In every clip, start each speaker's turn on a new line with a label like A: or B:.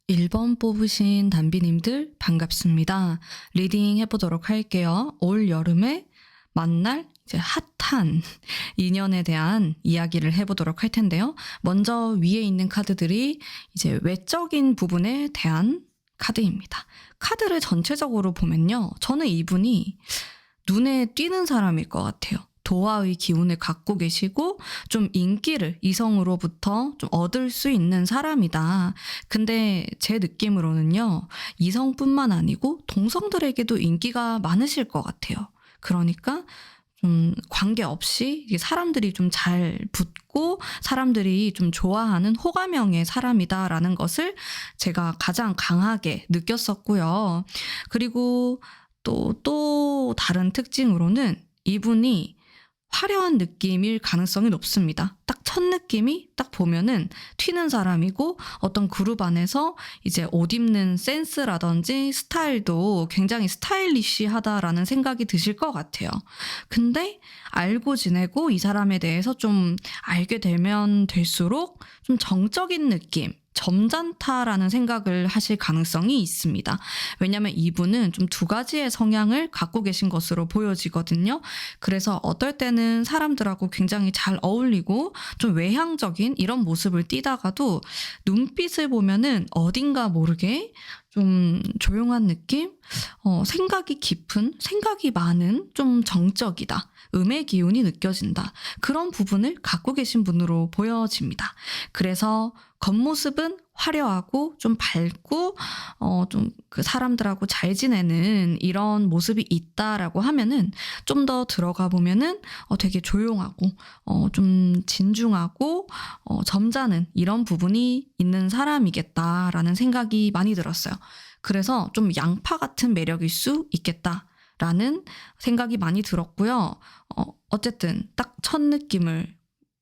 A: 1번 뽑으신 단비님들 반갑습니다. 리딩 해보도록 할게요. 올 여름에 만날 이제 핫한 인연에 대한 이야기를 해보도록 할 텐데요. 먼저 위에 있는 카드들이 이제 외적인 부분에 대한 카드입니다. 카드를 전체적으로 보면요. 저는 이분이 눈에 띄는 사람일 것 같아요. 도화의 기운을 갖고 계시고 좀 인기를 이성으로부터 좀 얻을 수 있는 사람이다. 근데 제 느낌으로는요. 이성뿐만 아니고 동성들에게도 인기가 많으실 것 같아요. 그러니까 좀 관계없이 사람들이 좀 잘 붙고 사람들이 좀 좋아하는 호감형의 사람이다라는 것을 제가 가장 강하게 느꼈었고요. 그리고 또 다른 특징으로는 이분이 화려한 느낌일 가능성이 높습니다. 딱 첫 느낌이 딱 보면은 튀는 사람이고 어떤 그룹 안에서 이제 옷 입는 센스라든지 스타일도 굉장히 스타일리시하다라는 생각이 드실 것 같아요. 근데 알고 지내고 이 사람에 대해서 좀 알게 되면 될수록 좀 정적인 느낌, 점잖다라는 생각을 하실 가능성이 있습니다. 왜냐하면 이분은 좀 두 가지의 성향을 갖고 계신 것으로 보여지거든요. 그래서 어떨 때는 사람들하고 굉장히 잘 어울리고 좀 외향적인 이런 모습을 띠다가도 눈빛을 보면은 어딘가 모르게 좀 조용한 느낌? 생각이 깊은, 생각이 많은, 좀 정적이다. 음의 기운이 느껴진다. 그런 부분을 갖고 계신 분으로 보여집니다. 그래서 겉모습은 화려하고 좀 밝고 좀 그 사람들하고 잘 지내는 이런 모습이 있다라고 하면은 좀 더 들어가 보면은 되게 조용하고 좀 진중하고 점잖은 이런 부분이 있는 사람이겠다라는 생각이 많이 들었어요. 그래서 좀 양파 같은 매력일 수 있겠다라는 생각이 많이 들었고요. 어쨌든 딱 첫 느낌을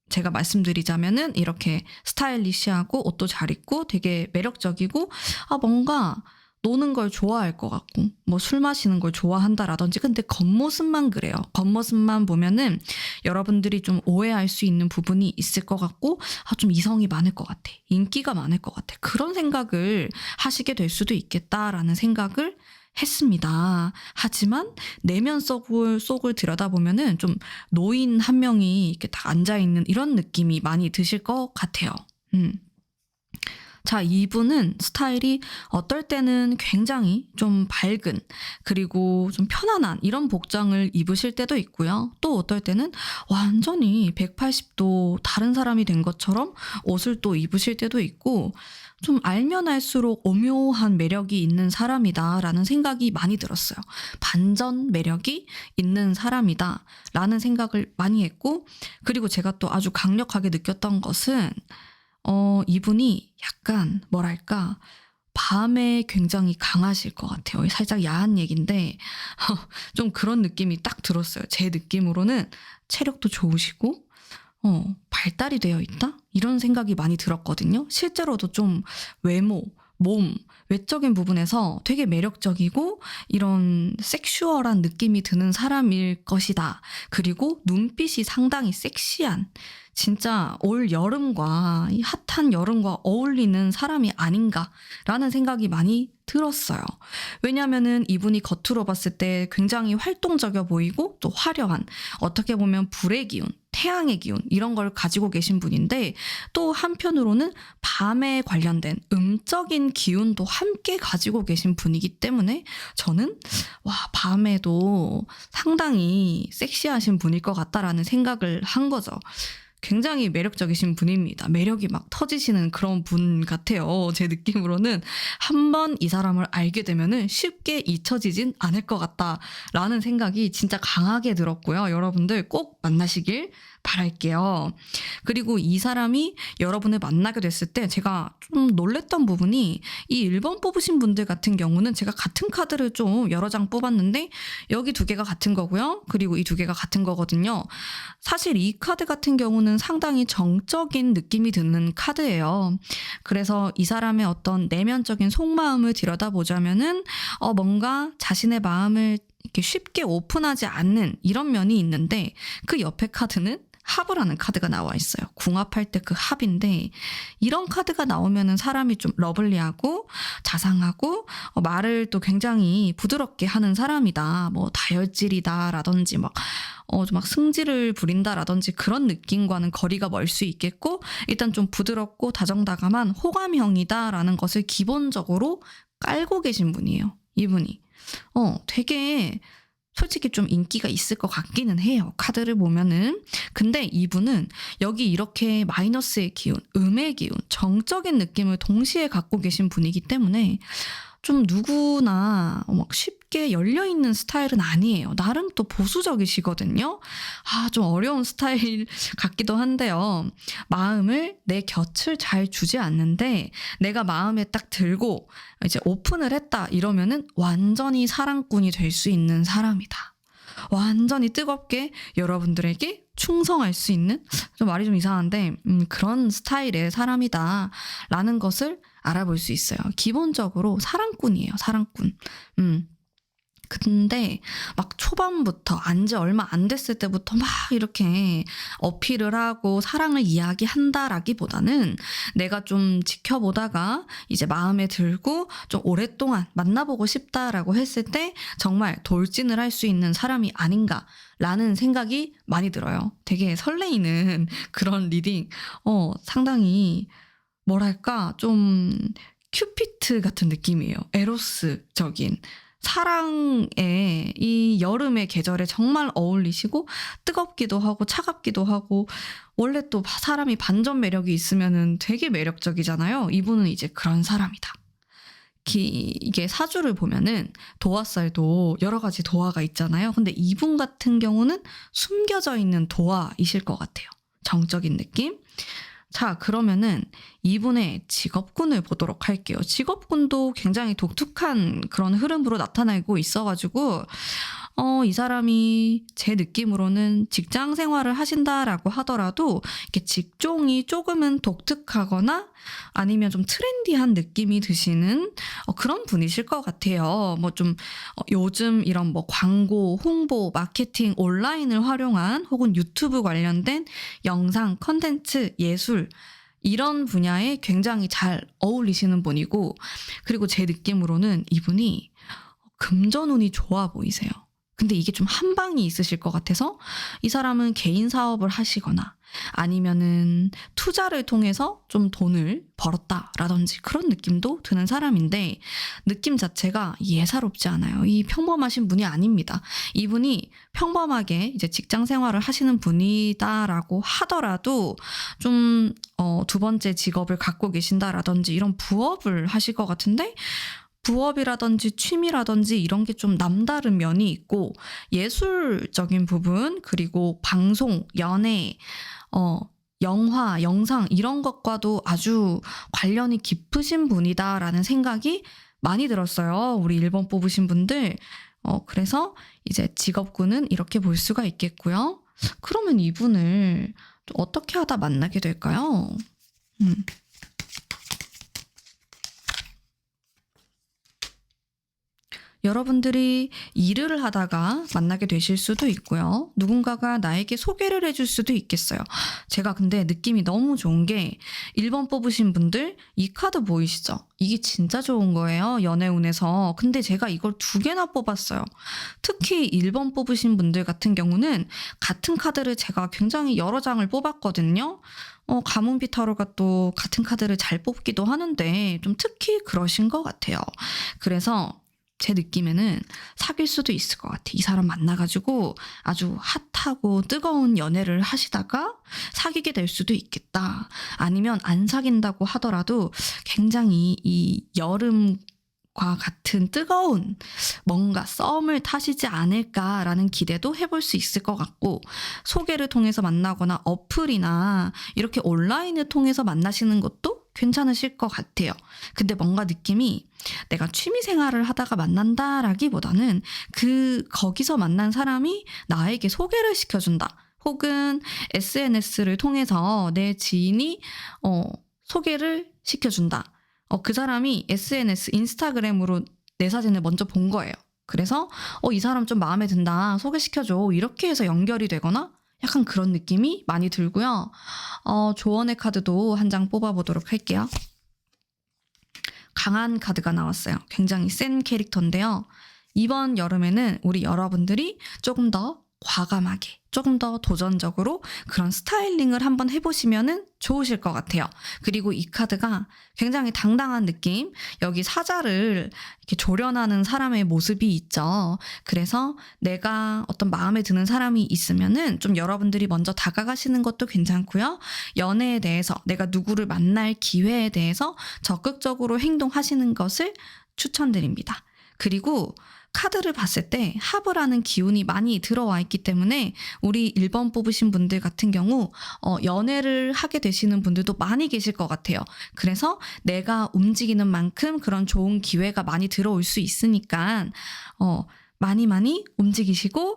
A: 제가 말씀드리자면은 이렇게 스타일리시하고 옷도 잘 입고 되게 매력적이고 뭔가 노는 걸 좋아할 것 같고 뭐 술 마시는 걸 좋아한다라든지 근데 겉모습만 그래요. 겉모습만 보면은 여러분들이 좀 오해할 수 있는 부분이 있을 것 같고 좀 이성이 많을 것 같아. 인기가 많을 것 같아. 그런 생각을 하시게 될 수도 있겠다라는 생각을 했습니다. 하지만 내면 속을 들여다보면은 좀 노인 한 명이 이렇게 딱 앉아있는 이런 느낌이 많이 드실 것 같아요. 자, 이분은 스타일이 어떨 때는 굉장히 좀 밝은 그리고 좀 편안한 이런 복장을 입으실 때도 있고요. 또 어떨 때는 완전히 180도 다른 사람이 된 것처럼 옷을 또 입으실 때도 있고 좀 알면 알수록 오묘한 매력이 있는 사람이다라는 생각이 많이 들었어요. 반전 매력이 있는 사람이다라는 생각을 많이 했고 그리고 제가 또 아주 강력하게 느꼈던 것은 이분이 약간 뭐랄까 밤에 굉장히 강하실 것 같아요. 살짝 야한 얘기인데 좀 그런 느낌이 딱 들었어요. 제 느낌으로는 체력도 좋으시고 발달이 되어 있다? 이런 생각이 많이 들었거든요. 실제로도 좀 외모, 몸, 외적인 부분에서 되게 매력적이고 이런 섹슈얼한 느낌이 드는 사람일 것이다. 그리고 눈빛이 상당히 섹시한 진짜 올 여름과 이 핫한 여름과 어울리는 사람이 아닌가라는 생각이 많이 들었어요. 왜냐면은 이분이 겉으로 봤을 때 굉장히 활동적이어 보이고 또 화려한 어떻게 보면 불의 기운, 태양의 기운 이런 걸 가지고 계신 분인데 또 한편으로는 밤에 관련된 음적인 기운도 함께 가지고 계신 분이기 때문에 저는 밤에도 상당히 섹시하신 분일 것 같다라는 생각을 한 거죠. 굉장히 매력적이신 분입니다. 매력이 막 터지시는 그런 분 같아요. 제 느낌으로는 한 번 이 사람을 알게 되면은 쉽게 잊혀지진 않을 것 같다라는 생각이 진짜 강하게 들었고요. 여러분들 꼭 만나시길 바랄게요. 그리고 이 사람이 여러분을 만나게 됐을 때 제가 좀 놀랬던 부분이 이 1번 뽑으신 분들 같은 경우는 제가 같은 카드를 좀 여러 장 뽑았는데 여기 두 개가 같은 거고요. 그리고 이 두 개가 같은 거거든요. 사실 이 카드 같은 경우는 상당히 정적인 느낌이 드는 카드예요. 그래서 이 사람의 어떤 내면적인 속마음을 들여다보자면은 뭔가 자신의 마음을 이렇게 쉽게 오픈하지 않는 이런 면이 있는데 그 옆에 카드는 합이라는 카드가 나와 있어요. 궁합할 때 그 합인데 이런 카드가 나오면은 사람이 좀 러블리하고 자상하고 말을 또 굉장히 부드럽게 하는 사람이다. 뭐 다혈질이다라든지 막 승질을 부린다라든지 그런 느낌과는 거리가 멀 수 있겠고 일단 좀 부드럽고 다정다감한 호감형이다라는 것을 기본적으로 깔고 계신 분이에요. 이분이. 되게 솔직히 좀 인기가 있을 것 같기는 해요. 카드를 보면은. 근데 이분은 여기 이렇게 마이너스의 기운, 음의 기운, 정적인 느낌을 동시에 갖고 계신 분이기 때문에 좀 누구나 막 쉽게 열려있는 스타일은 아니에요. 나름 또 보수적이시거든요. 좀 어려운 스타일 같기도 한데요. 마음을 내 곁을 잘 주지 않는데 내가 마음에 딱 들고 이제 오픈을 했다 이러면은 완전히 사랑꾼이 될 수 있는 사람이다. 완전히 뜨겁게 여러분들에게 충성할 수 있는 좀 말이 좀 이상한데 그런 스타일의 사람이다 라는 것을 알아볼 수 있어요. 기본적으로 사랑꾼이에요. 사랑꾼. 근데 막 초반부터 안지 얼마 안 됐을 때부터 막 이렇게 어필을 하고 사랑을 이야기한다라기보다는 내가 좀 지켜보다가 이제 마음에 들고 좀 오랫동안 만나보고 싶다라고 했을 때 정말 돌진을 할 수 있는 사람이 아닌가라는 생각이 많이 들어요. 되게 설레이는 그런 리딩. 상당히 뭐랄까 좀 큐피트 같은 느낌이에요. 에로스적인. 사랑의 이 여름의 계절에 정말 어울리시고 뜨겁기도 하고 차갑기도 하고 원래 또 사람이 반전 매력이 있으면은 되게 매력적이잖아요. 이분은 이제 그런 사람이다. 이게 사주를 보면은 도화살도 여러 가지 도화가 있잖아요. 근데 이분 같은 경우는 숨겨져 있는 도화이실 것 같아요. 정적인 느낌. 자, 그러면은 이분의 직업군을 보도록 할게요. 직업군도 굉장히 독특한 그런 흐름으로 나타나고 있어가지고 이 사람이 제 느낌으로는 직장 생활을 하신다라고 하더라도 이렇게 직종이 조금은 독특하거나 아니면 좀 트렌디한 느낌이 드시는 그런 분이실 것 같아요. 뭐 좀 요즘 이런 뭐 광고, 홍보, 마케팅, 온라인을 활용한 혹은 유튜브 관련된 영상, 컨텐츠, 예술 이런 분야에 굉장히 잘 어울리시는 분이고 그리고 제 느낌으로는 이분이 금전운이 좋아 보이세요. 근데 이게 좀 한 방이 있으실 것 같아서 이 사람은 개인 사업을 하시거나 아니면은 투자를 통해서 좀 돈을 벌었다라든지 그런 느낌도 드는 사람인데 느낌 자체가 예사롭지 않아요. 이 평범하신 분이 아닙니다. 이분이 평범하게 이제 직장 생활을 하시는 분이다라고 하더라도 좀 두 번째 직업을 갖고 계신다라든지 이런 부업을 하실 것 같은데 부업이라든지 취미라든지 이런 게 좀 남다른 면이 있고 예술적인 부분 그리고 방송, 연애, 영화, 영상 이런 것과도 아주 관련이 깊으신 분이다라는 생각이 많이 들었어요. 우리 1번 뽑으신 분들. 그래서 이제 직업군은 이렇게 볼 수가 있겠고요. 그러면 이분을 또 어떻게 하다 만나게 될까요? 여러분들이 일을 하다가 만나게 되실 수도 있고요. 누군가가 나에게 소개를 해줄 수도 있겠어요. 제가 근데 느낌이 너무 좋은 게 1번 뽑으신 분들 이 카드 보이시죠? 이게 진짜 좋은 거예요. 연애운에서. 근데 제가 이걸 2개나 뽑았어요. 특히 1번 뽑으신 분들 같은 경우는 같은 카드를 제가 굉장히 여러 장을 뽑았거든요. 가문비 타로가 또 같은 카드를 잘 뽑기도 하는데 좀 특히 그러신 것 같아요. 그래서 제 느낌에는 사귈 수도 있을 것 같아. 이 사람 만나가지고 아주 핫하고 뜨거운 연애를 하시다가 사귀게 될 수도 있겠다. 아니면 안 사귄다고 하더라도 굉장히 이 여름과 같은 뜨거운 뭔가 썸을 타시지 않을까라는 기대도 해볼 수 있을 것 같고 소개를 통해서 만나거나 어플이나 이렇게 온라인을 통해서 만나시는 것도 괜찮으실 것 같아요. 근데 뭔가 느낌이 내가 취미 생활을 하다가 만난다라기보다는 거기서 만난 사람이 나에게 소개를 시켜준다. 혹은 SNS를 통해서 내 지인이 소개를 시켜준다. 그 사람이 SNS, 인스타그램으로 내 사진을 먼저 본 거예요. 그래서 이 사람 좀 마음에 든다. 소개시켜줘. 이렇게 해서 연결이 되거나 약간 그런 느낌이 많이 들고요. 조언의 카드도 한 장 뽑아보도록 할게요. 강한 카드가 나왔어요. 굉장히 센 캐릭터인데요. 이번 여름에는 우리 여러분들이 조금 더 과감하게, 조금 더 도전적으로 그런 스타일링을 한번 해보시면 좋으실 것 같아요. 그리고 이 카드가 굉장히 당당한 느낌, 여기 사자를 이렇게 조련하는 사람의 모습이 있죠. 그래서 내가 어떤 마음에 드는 사람이 있으면은 좀 여러분들이 먼저 다가가시는 것도 괜찮고요. 연애에 대해서, 내가 누구를 만날 기회에 대해서 적극적으로 행동하시는 것을 추천드립니다. 그리고 카드를 봤을 때 합을 기운이 많이 들어와 있기 때문에 우리 1번 뽑으신 분들 같은 경우 연애를 하게 되시는 분들도 많이 계실 것 같아요. 그래서 내가 움직이는 만큼 그런 좋은 기회가 많이 들어올 수 있으니까 많이 움직이시고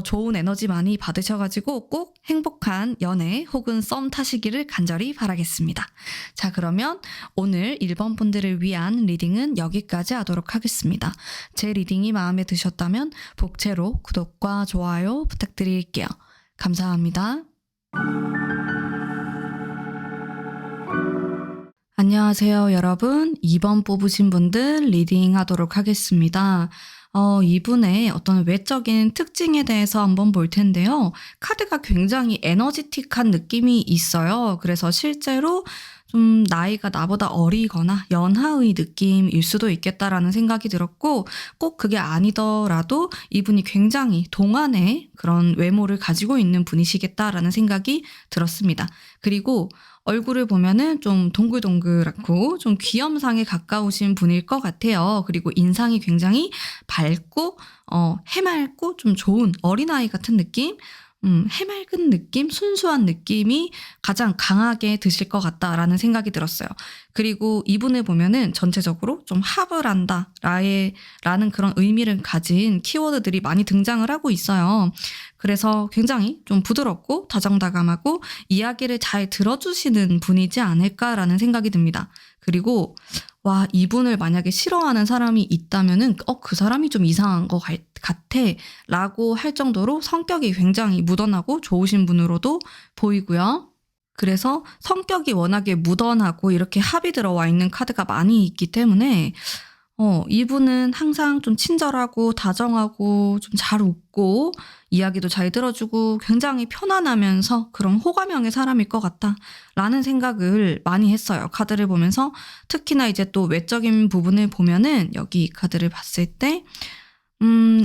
A: 좋은 에너지 많이 받으셔가지고 꼭 행복한 연애 혹은 썸 타시기를 간절히 바라겠습니다. 자, 그러면 오늘 1번 분들을 위한 리딩은 여기까지 하도록 하겠습니다. 제 리딩이 마음에 드셨다면 복채로 구독과 좋아요 부탁드릴게요. 감사합니다. 안녕하세요, 여러분. 2번 뽑으신 분들 리딩 하도록 하겠습니다. 이분의 어떤 외적인 특징에 대해서 한번 볼 텐데요. 카드가 굉장히 에너지틱한 느낌이 있어요. 그래서 실제로 좀 나이가 나보다 어리거나 연하의 느낌일 수도 있겠다라는 생각이 들었고, 꼭 그게 아니더라도 이분이 굉장히 동안의 그런 외모를 가지고 있는 분이시겠다라는 생각이 들었습니다. 그리고 얼굴을 보면은 좀 동글동글하고 좀 귀염상에 가까우신 분일 것 같아요. 그리고 인상이 굉장히 밝고 해맑고 좀 좋은 어린아이 같은 느낌? 해맑은 느낌, 순수한 느낌이 가장 강하게 드실 것 같다라는 생각이 들었어요. 그리고 이분을 보면은 전체적으로 좀 합을 한다, 라는 그런 의미를 가진 키워드들이 많이 등장을 하고 있어요. 그래서 굉장히 좀 부드럽고 다정다감하고 이야기를 잘 들어주시는 분이지 않을까라는 생각이 듭니다. 그리고 와, 이분을 만약에 싫어하는 사람이 있다면은 그 사람이 좀 이상한 것 같아 라고 할 정도로 성격이 굉장히 무던하고 좋으신 분으로도 보이고요. 그래서 성격이 워낙에 무던하고 이렇게 합이 들어와 있는 카드가 많이 있기 때문에 이분은 항상 좀 친절하고 다정하고 좀 잘 웃고 이야기도 잘 들어주고 굉장히 편안하면서 그런 호감형의 사람일 것 같다라는 생각을 많이 했어요. 카드를 보면서 특히나 이제 또 외적인 부분을 보면은 여기 이 카드를 봤을 때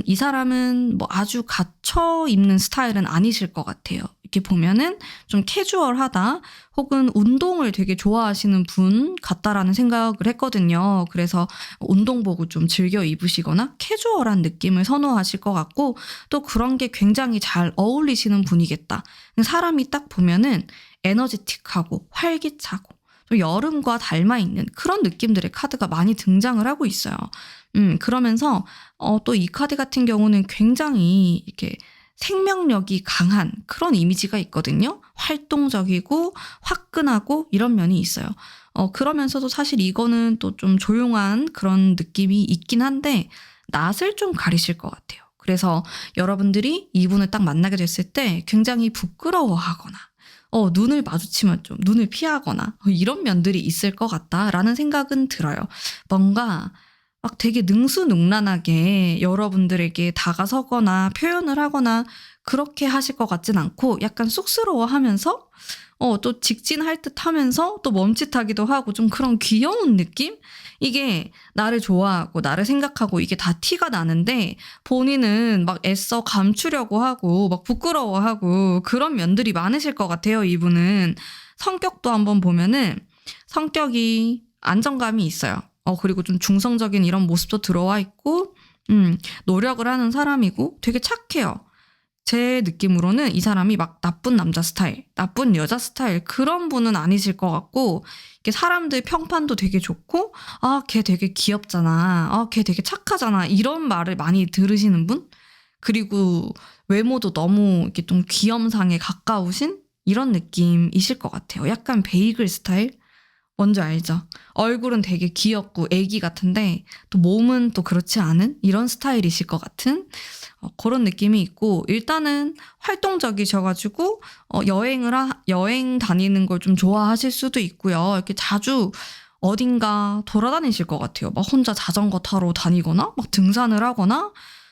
A: 이 사람은 뭐 아주 갇혀 입는 스타일은 아니실 것 같아요. 이렇게 보면은 좀 캐주얼하다 혹은 운동을 되게 좋아하시는 분 같다라는 생각을 했거든요. 그래서 운동복을 좀 즐겨 입으시거나 캐주얼한 느낌을 선호하실 것 같고 또 그런 게 굉장히 잘 어울리시는 분이겠다. 사람이 딱 보면은 에너지틱하고 활기차고 또 여름과 닮아있는 그런 느낌들의 카드가 많이 등장을 하고 있어요. 그러면서 또 이 카드 같은 경우는 굉장히 이렇게 생명력이 강한 그런 이미지가 있거든요. 활동적이고 화끈하고 이런 면이 있어요. 그러면서도 사실 이거는 또 좀 조용한 그런 느낌이 있긴 한데 낯을 좀 가리실 것 같아요. 그래서 여러분들이 이분을 딱 만나게 됐을 때 굉장히 부끄러워하거나 눈을 마주치면 좀 눈을 피하거나 이런 면들이 있을 것 같다라는 생각은 들어요. 뭔가 막 되게 능수능란하게 여러분들에게 다가서거나 표현을 하거나 그렇게 하실 것 같진 않고 약간 쑥스러워하면서 또 직진할 듯 하면서 또 멈칫하기도 하고 좀 그런 귀여운 느낌? 이게 나를 좋아하고 나를 생각하고 이게 다 티가 나는데 본인은 막 애써 감추려고 하고 막 부끄러워하고 그런 면들이 많으실 것 같아요, 이분은. 성격도 한번 보면은 성격이 안정감이 있어요. 그리고 좀 중성적인 이런 모습도 들어와 있고, 노력을 하는 사람이고 되게 착해요. 제 느낌으로는 이 사람이 막 나쁜 남자 스타일, 나쁜 여자 스타일 그런 분은 아니실 것 같고 이게 사람들 평판도 되게 좋고 걔 되게 귀엽잖아, 걔 되게 착하잖아 이런 말을 많이 들으시는 분? 그리고 외모도 너무 이렇게 좀 귀염상에 가까우신 이런 느낌이실 것 같아요. 약간 베이글 스타일? 뭔지 알죠? 얼굴은 되게 귀엽고 애기 같은데 또 몸은 또 그렇지 않은 이런 스타일이실 것 같은 그런 느낌이 있고, 일단은 활동적이셔가지고 여행 다니는 걸 좀 좋아하실 수도 있고요. 이렇게 자주 어딘가 돌아다니실 것 같아요. 막 혼자 자전거 타러 다니거나 막 등산을 하거나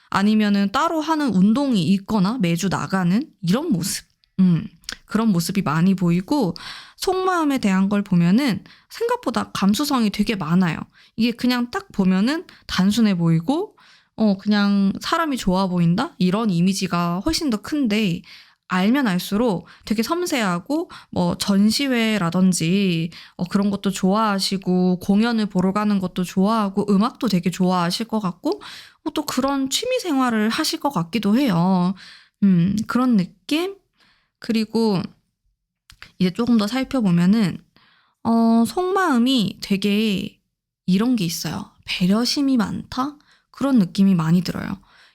A: 아니면은 따로 하는 운동이 있거나 매주 나가는 이런 모습. 그런 모습이 많이 보이고, 속마음에 대한 걸 보면은 생각보다 감수성이 되게 많아요. 이게 그냥 딱 보면은 단순해 보이고, 그냥 사람이 좋아 보인다? 이런 이미지가 훨씬 더 큰데, 알면 알수록 되게 섬세하고, 뭐, 전시회라든지, 그런 것도 좋아하시고, 공연을 보러 가는 것도 좋아하고, 음악도 되게 좋아하실 것 같고, 또 그런 취미 생활을 하실 것 같기도 해요. 그런 느낌? 그리고 이제 조금 더 살펴보면은, 속마음이 되게 이런 게 있어요. 배려심이 많다? 그런 느낌이 많이 들어요.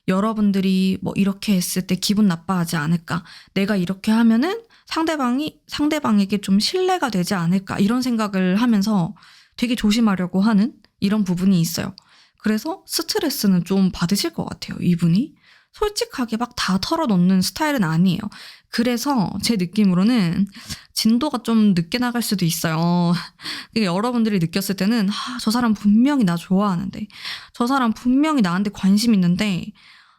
A: 여러분들이 뭐 이렇게 했을 때 기분 나빠하지 않을까? 내가 이렇게 하면은 상대방에게 좀 신뢰가 되지 않을까? 이런 생각을 하면서 되게 조심하려고 하는 이런 부분이 있어요. 그래서 스트레스는 좀 받으실 것 같아요, 이분이. 솔직하게 막 다 털어놓는 스타일은 아니에요. 그래서 제 느낌으로는 진도가 좀 늦게 나갈 수도 있어요. 여러분들이 느꼈을 때는 저 사람 분명히 나 좋아하는데, 저 사람 분명히 나한테 관심 있는데,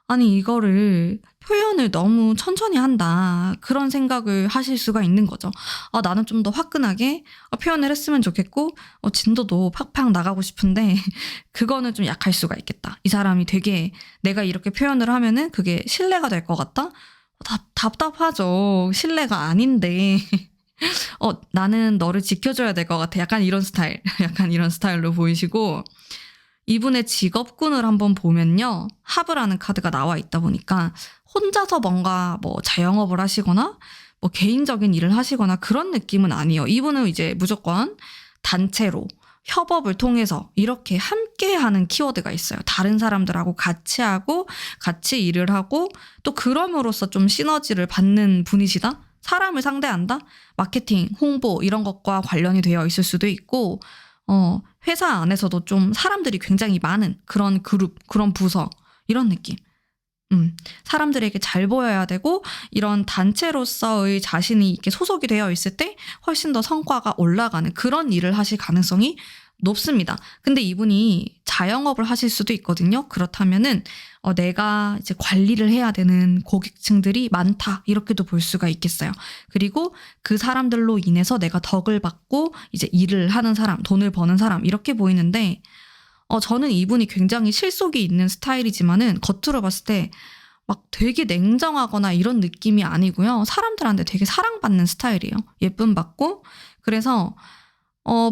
A: 아니 이거를 표현을 너무 천천히 한다, 그런 생각을 하실 수가 있는 거죠. 나는 좀 더 화끈하게 표현을 했으면 좋겠고, 진도도 팍팍 나가고 싶은데 그거는 좀 약할 수가 있겠다. 이 사람이 되게 내가 이렇게 표현을 하면은 그게 신뢰가 될 것 같다? 답답하죠. 신뢰가 아닌데 나는 너를 지켜줘야 될 것 같아. 약간 이런 스타일. 약간 이런 스타일로 보이시고, 이분의 직업군을 한번 보면요, 하브라는 카드가 나와 있다 보니까 혼자서 뭔가 뭐 자영업을 하시거나 뭐 개인적인 일을 하시거나 그런 느낌은 아니에요. 이분은 이제 무조건 단체로 협업을 통해서 이렇게 함께 하는 키워드가 있어요. 다른 사람들하고 같이 하고 같이 일을 하고, 또 그럼으로써 좀 시너지를 받는 분이시다? 사람을 상대한다? 마케팅, 홍보 이런 것과 관련이 되어 있을 수도 있고, 회사 안에서도 좀 사람들이 굉장히 많은 그런 그룹, 그런 부서, 이런 느낌. 사람들에게 잘 보여야 되고, 이런 단체로서의 자신이 이렇게 소속이 되어 있을 때 훨씬 더 성과가 올라가는 그런 일을 하실 가능성이 높습니다. 근데 이분이 자영업을 하실 수도 있거든요. 그렇다면은 내가 이제 관리를 해야 되는 고객층들이 많다, 이렇게도 볼 수가 있겠어요. 그리고 그 사람들로 인해서 내가 덕을 받고 이제 일을 하는 사람, 돈을 버는 사람, 이렇게 보이는데, 저는 이분이 굉장히 실속이 있는 스타일이지만은 겉으로 봤을 때 막 되게 냉정하거나 이런 느낌이 아니고요. 사람들한테 되게 사랑받는 스타일이에요. 예쁨 받고. 그래서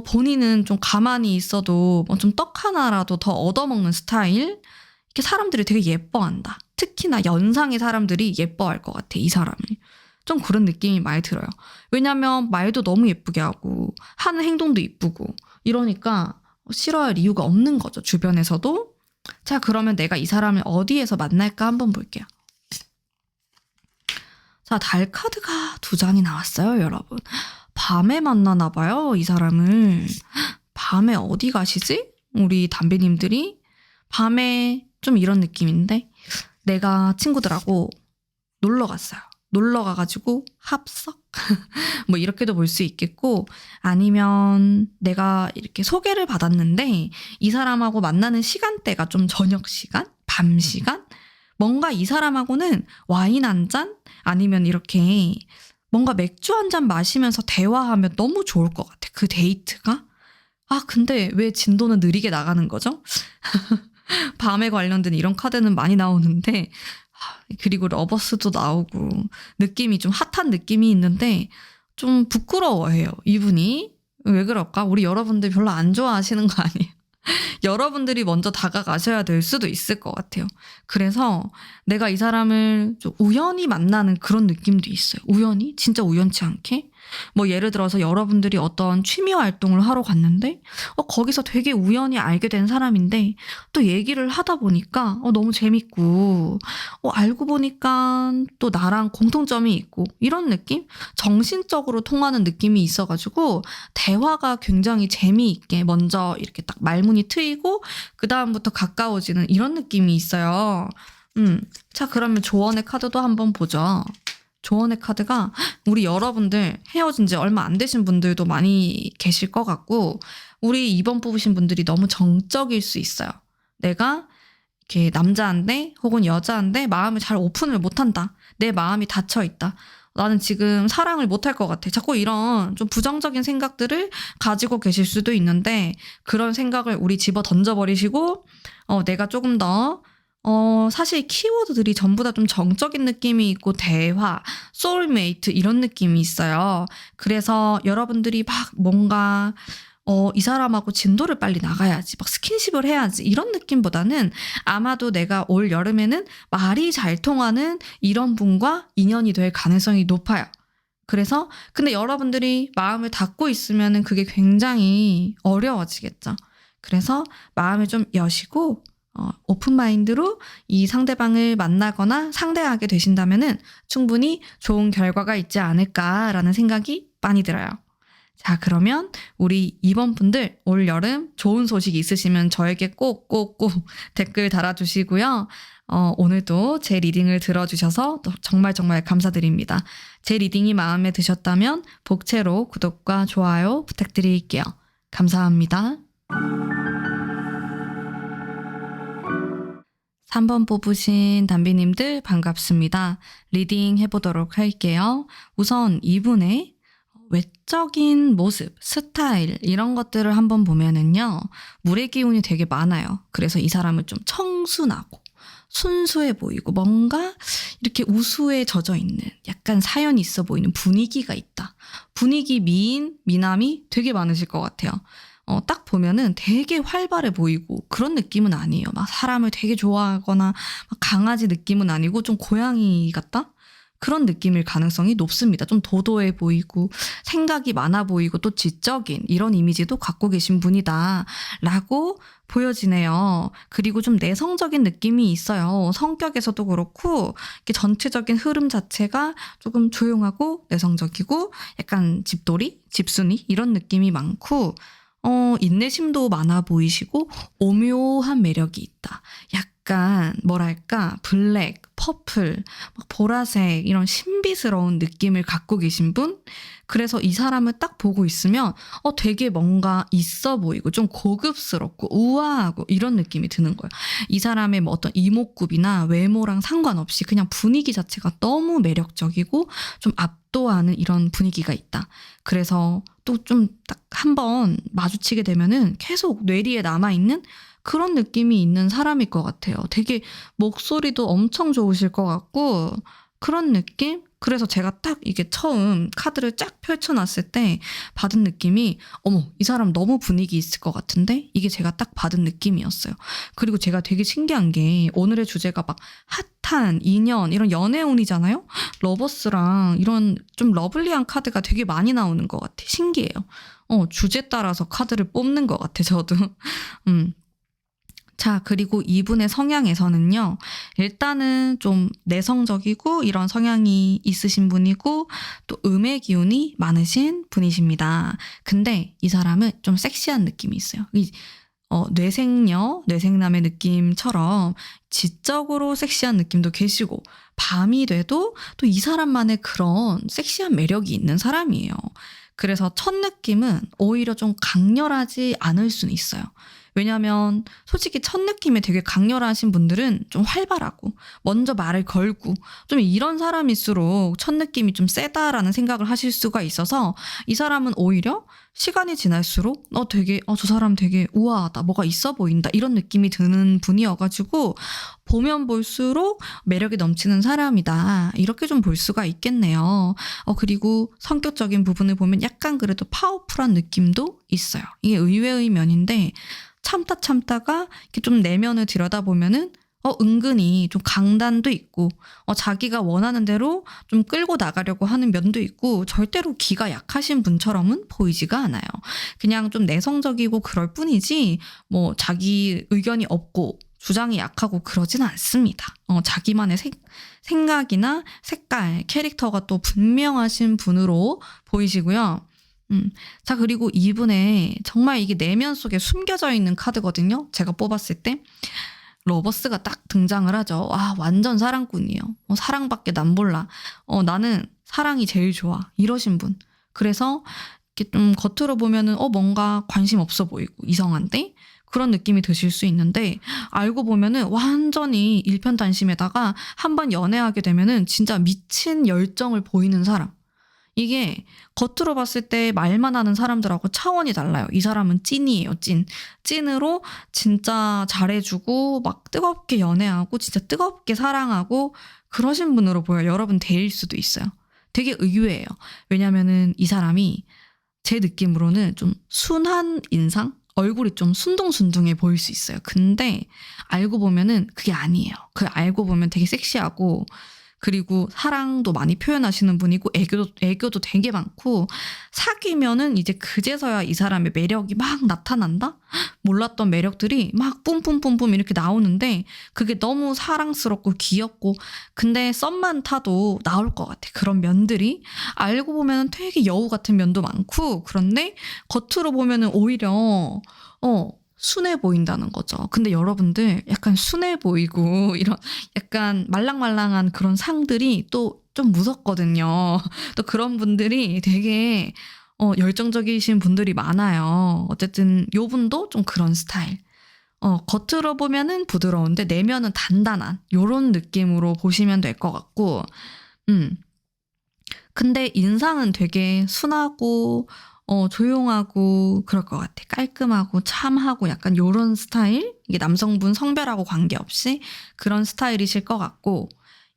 A: 본인은 좀 가만히 있어도 좀 떡 하나라도 더 얻어먹는 스타일? 이렇게 사람들이 되게 예뻐한다. 특히나 연상의 사람들이 예뻐할 것 같아, 이 사람을. 좀 그런 느낌이 많이 들어요. 왜냐면 말도 너무 예쁘게 하고 하는 행동도 이쁘고 이러니까 싫어할 이유가 없는 거죠, 주변에서도. 자, 그러면 내가 이 사람을 어디에서 만날까 한번 볼게요. 자, 달 카드가 2장이 나왔어요, 여러분. 밤에 만나나 봐요, 이 사람을. 밤에 어디 가시지? 우리 담비님들이 밤에 좀 이런 느낌인데, 내가 친구들하고 놀러 갔어요. 놀러 가가지고 합석? 뭐 이렇게도 볼 수 있겠고, 아니면 내가 이렇게 소개를 받았는데 이 사람하고 만나는 시간대가 좀 저녁 시간? 밤 시간? 뭔가 이 사람하고는 와인 한 잔? 아니면 이렇게 뭔가 맥주 한 잔 마시면서 대화하면 너무 좋을 것 같아, 그 데이트가. 근데 왜 진도는 느리게 나가는 거죠? 밤에 관련된 이런 카드는 많이 나오는데, 그리고 러버스도 나오고 느낌이 좀 핫한 느낌이 있는데 좀 부끄러워해요, 이분이. 왜 그럴까? 우리 여러분들 별로 안 좋아하시는 거 아니에요? 여러분들이 먼저 다가가셔야 될 수도 있을 것 같아요. 그래서 내가 이 사람을 좀 우연히 만나는 그런 느낌도 있어요. 우연히? 진짜 우연치 않게? 뭐 예를 들어서 여러분들이 어떤 취미 활동을 하러 갔는데 거기서 되게 우연히 알게 된 사람인데 또 얘기를 하다 보니까 너무 재밌고 알고 보니까 또 나랑 공통점이 있고 이런 느낌? 정신적으로 통하는 느낌이 있어가지고 대화가 굉장히 재미있게 먼저 이렇게 딱 말문이 트이고 그 다음부터 가까워지는 이런 느낌이 있어요. 자, 그러면 조언의 카드도 한번 보죠. 조언의 카드가 우리 여러분들 헤어진 지 얼마 안 되신 분들도 많이 계실 것 같고 우리 2번 뽑으신 분들이 너무 정적일 수 있어요. 내가 이렇게 남자인데 혹은 여자인데 마음을 잘 오픈을 못한다. 내 마음이 닫혀있다. 나는 지금 사랑을 못할 것 같아. 자꾸 이런 좀 부정적인 생각들을 가지고 계실 수도 있는데 그런 생각을 우리 집어 던져버리시고 내가 조금 더 사실 키워드들이 전부 다 좀 정적인 느낌이 있고 대화, 소울메이트 이런 느낌이 있어요. 그래서 여러분들이 막 뭔가 이 사람하고 진도를 빨리 나가야지, 막 스킨십을 해야지 이런 느낌보다는 아마도 내가 올 여름에는 말이 잘 통하는 이런 분과 인연이 될 가능성이 높아요. 그래서 근데 여러분들이 마음을 닫고 있으면 그게 굉장히 어려워지겠죠. 그래서 마음을 좀 여시고 오픈마인드로 이 상대방을 만나거나 상대하게 되신다면은 충분히 좋은 결과가 있지 않을까라는 생각이 많이 들어요. 자, 그러면 우리 2번 분들 올 여름 좋은 소식 있으시면 저에게 꼭꼭꼭 댓글 달아주시고요. 오늘도 제 리딩을 들어주셔서 정말 정말 감사드립니다. 제 리딩이 마음에 드셨다면 복채로 구독과 좋아요 부탁드릴게요. 감사합니다. 3번 뽑으신 담비님들 반갑습니다. 리딩 해보도록 할게요. 우선 이분의 외적인 모습, 스타일 이런 것들을 한번 보면은요. 물의 기운이 되게 많아요. 그래서 이 사람은 좀 청순하고 순수해 보이고 뭔가 이렇게 우수에 젖어 있는 약간 사연이 있어 보이는 분위기가 있다. 분위기 미인, 미남이 되게 많으실 것 같아요. 딱 보면은 되게 활발해 보이고 그런 느낌은 아니에요. 막 사람을 되게 좋아하거나 막 강아지 느낌은 아니고 좀 고양이 같다? 그런 느낌일 가능성이 높습니다. 좀 도도해 보이고 생각이 많아 보이고 또 지적인 이런 이미지도 갖고 계신 분이다 라고 보여지네요. 그리고 좀 내성적인 느낌이 있어요. 성격에서도 그렇고 이렇게 전체적인 흐름 자체가 조금 조용하고 내성적이고 약간 집돌이, 집순이 이런 느낌이 많고 인내심도 많아 보이시고 오묘한 매력이 있다. 약간 뭐랄까 블랙, 퍼플, 보라색 이런 신비스러운 느낌을 갖고 계신 분? 그래서 이 사람을 딱 보고 있으면 되게 뭔가 있어 보이고 좀 고급스럽고 우아하고 이런 느낌이 드는 거예요. 이 사람의 뭐 어떤 이목구비나 외모랑 상관없이 그냥 분위기 자체가 너무 매력적이고 좀 압도하는 이런 분위기가 있다. 그래서 또 좀 딱 한번 마주치게 되면은 계속 뇌리에 남아있는 그런 느낌이 있는 사람일 것 같아요. 되게 목소리도 엄청 좋으실 것 같고 그런 느낌? 그래서 제가 딱 이게 처음 카드를 쫙 펼쳐놨을 때 받은 느낌이 어머, 이 사람 너무 분위기 있을 것 같은데? 이게 제가 딱 받은 느낌이었어요. 그리고 제가 되게 신기한 게 오늘의 주제가 막 핫한 인연 이런 연애운이잖아요? 러버스랑 이런 좀 러블리한 카드가 되게 많이 나오는 것 같아. 신기해요. 주제 따라서 카드를 뽑는 것 같아, 저도. 자, 그리고 이분의 성향에서는요, 일단은 좀 내성적이고 이런 성향이 있으신 분이고 또 음의 기운이 많으신 분이십니다. 근데 이 사람은 좀 섹시한 느낌이 있어요. 뇌생녀, 뇌생남의 느낌처럼 지적으로 섹시한 느낌도 계시고 밤이 돼도 또 이 사람만의 그런 섹시한 매력이 있는 사람이에요. 그래서 첫 느낌은 오히려 좀 강렬하지 않을 수는 있어요. 왜냐하면 솔직히 첫 느낌에 되게 강렬하신 분들은 좀 활발하고 먼저 말을 걸고 좀 이런 사람일수록 첫 느낌이 좀 세다라는 생각을 하실 수가 있어서 이 사람은 오히려 시간이 지날수록 되게 저 사람 되게 우아하다, 뭐가 있어 보인다 이런 느낌이 드는 분이어가지고 보면 볼수록 매력이 넘치는 사람이다 이렇게 좀 볼 수가 있겠네요. 그리고 성격적인 부분을 보면 약간 그래도 파워풀한 느낌도 있어요. 이게 의외의 면인데 참다가 이렇게 좀 내면을 들여다보면은 은근히 좀 강단도 있고, 자기가 원하는 대로 좀 끌고 나가려고 하는 면도 있고, 절대로 기가 약하신 분처럼은 보이지가 않아요. 그냥 좀 내성적이고 그럴 뿐이지, 뭐, 자기 의견이 없고, 주장이 약하고 그러진 않습니다. 자기만의 생각이나 색깔, 캐릭터가 또 분명하신 분으로 보이시고요. 자, 그리고 이분의 정말 이게 내면 속에 숨겨져 있는 카드거든요. 제가 뽑았을 때. 러버스가 딱 등장을 하죠. 와, 완전 사랑꾼이에요. 사랑밖에 난 몰라. 나는 사랑이 제일 좋아. 이러신 분. 그래서 이렇게 좀 겉으로 보면은 뭔가 관심 없어 보이고 이성한데 그런 느낌이 드실 수 있는데 알고 보면은 완전히 일편단심에다가 한번 연애하게 되면은 진짜 미친 열정을 보이는 사람. 이게 겉으로 봤을 때 말만 하는 사람들하고 차원이 달라요. 이 사람은 찐이에요, 찐. 찐으로 진짜 잘해주고 막 뜨겁게 연애하고 진짜 뜨겁게 사랑하고 그러신 분으로 보여요. 여러분 데일 수도 있어요. 되게 의외예요. 왜냐면은 이 사람이 제 느낌으로는 좀 순한 인상? 얼굴이 좀 순둥순둥해 보일 수 있어요. 근데 알고 보면은 그게 아니에요. 그 알고 보면 되게 섹시하고 그리고 사랑도 많이 표현하시는 분이고 애교도 되게 많고 사귀면은 이제 그제서야 이 사람의 매력이 막 나타난다? 몰랐던 매력들이 막 뿜뿜뿜뿜 이렇게 나오는데 그게 너무 사랑스럽고 귀엽고 근데 썸만 타도 나올 것 같아. 그런 면들이 알고 보면은 되게 여우 같은 면도 많고 그런데 겉으로 보면은 오히려 순해 보인다는 거죠. 근데 여러분들 약간 순해 보이고 이런 약간 말랑말랑한 그런 상들이 또 좀 무섭거든요. 또 그런 분들이 되게 열정적이신 분들이 많아요. 어쨌든 요 분도 좀 그런 스타일. 겉으로 보면은 부드러운데 내면은 단단한 요런 느낌으로 보시면 될 것 같고 근데 인상은 되게 순하고 조용하고 그럴 것 같아. 깔끔하고 참하고 약간 요런 스타일? 이게 남성분 성별하고 관계없이 그런 스타일이실 것 같고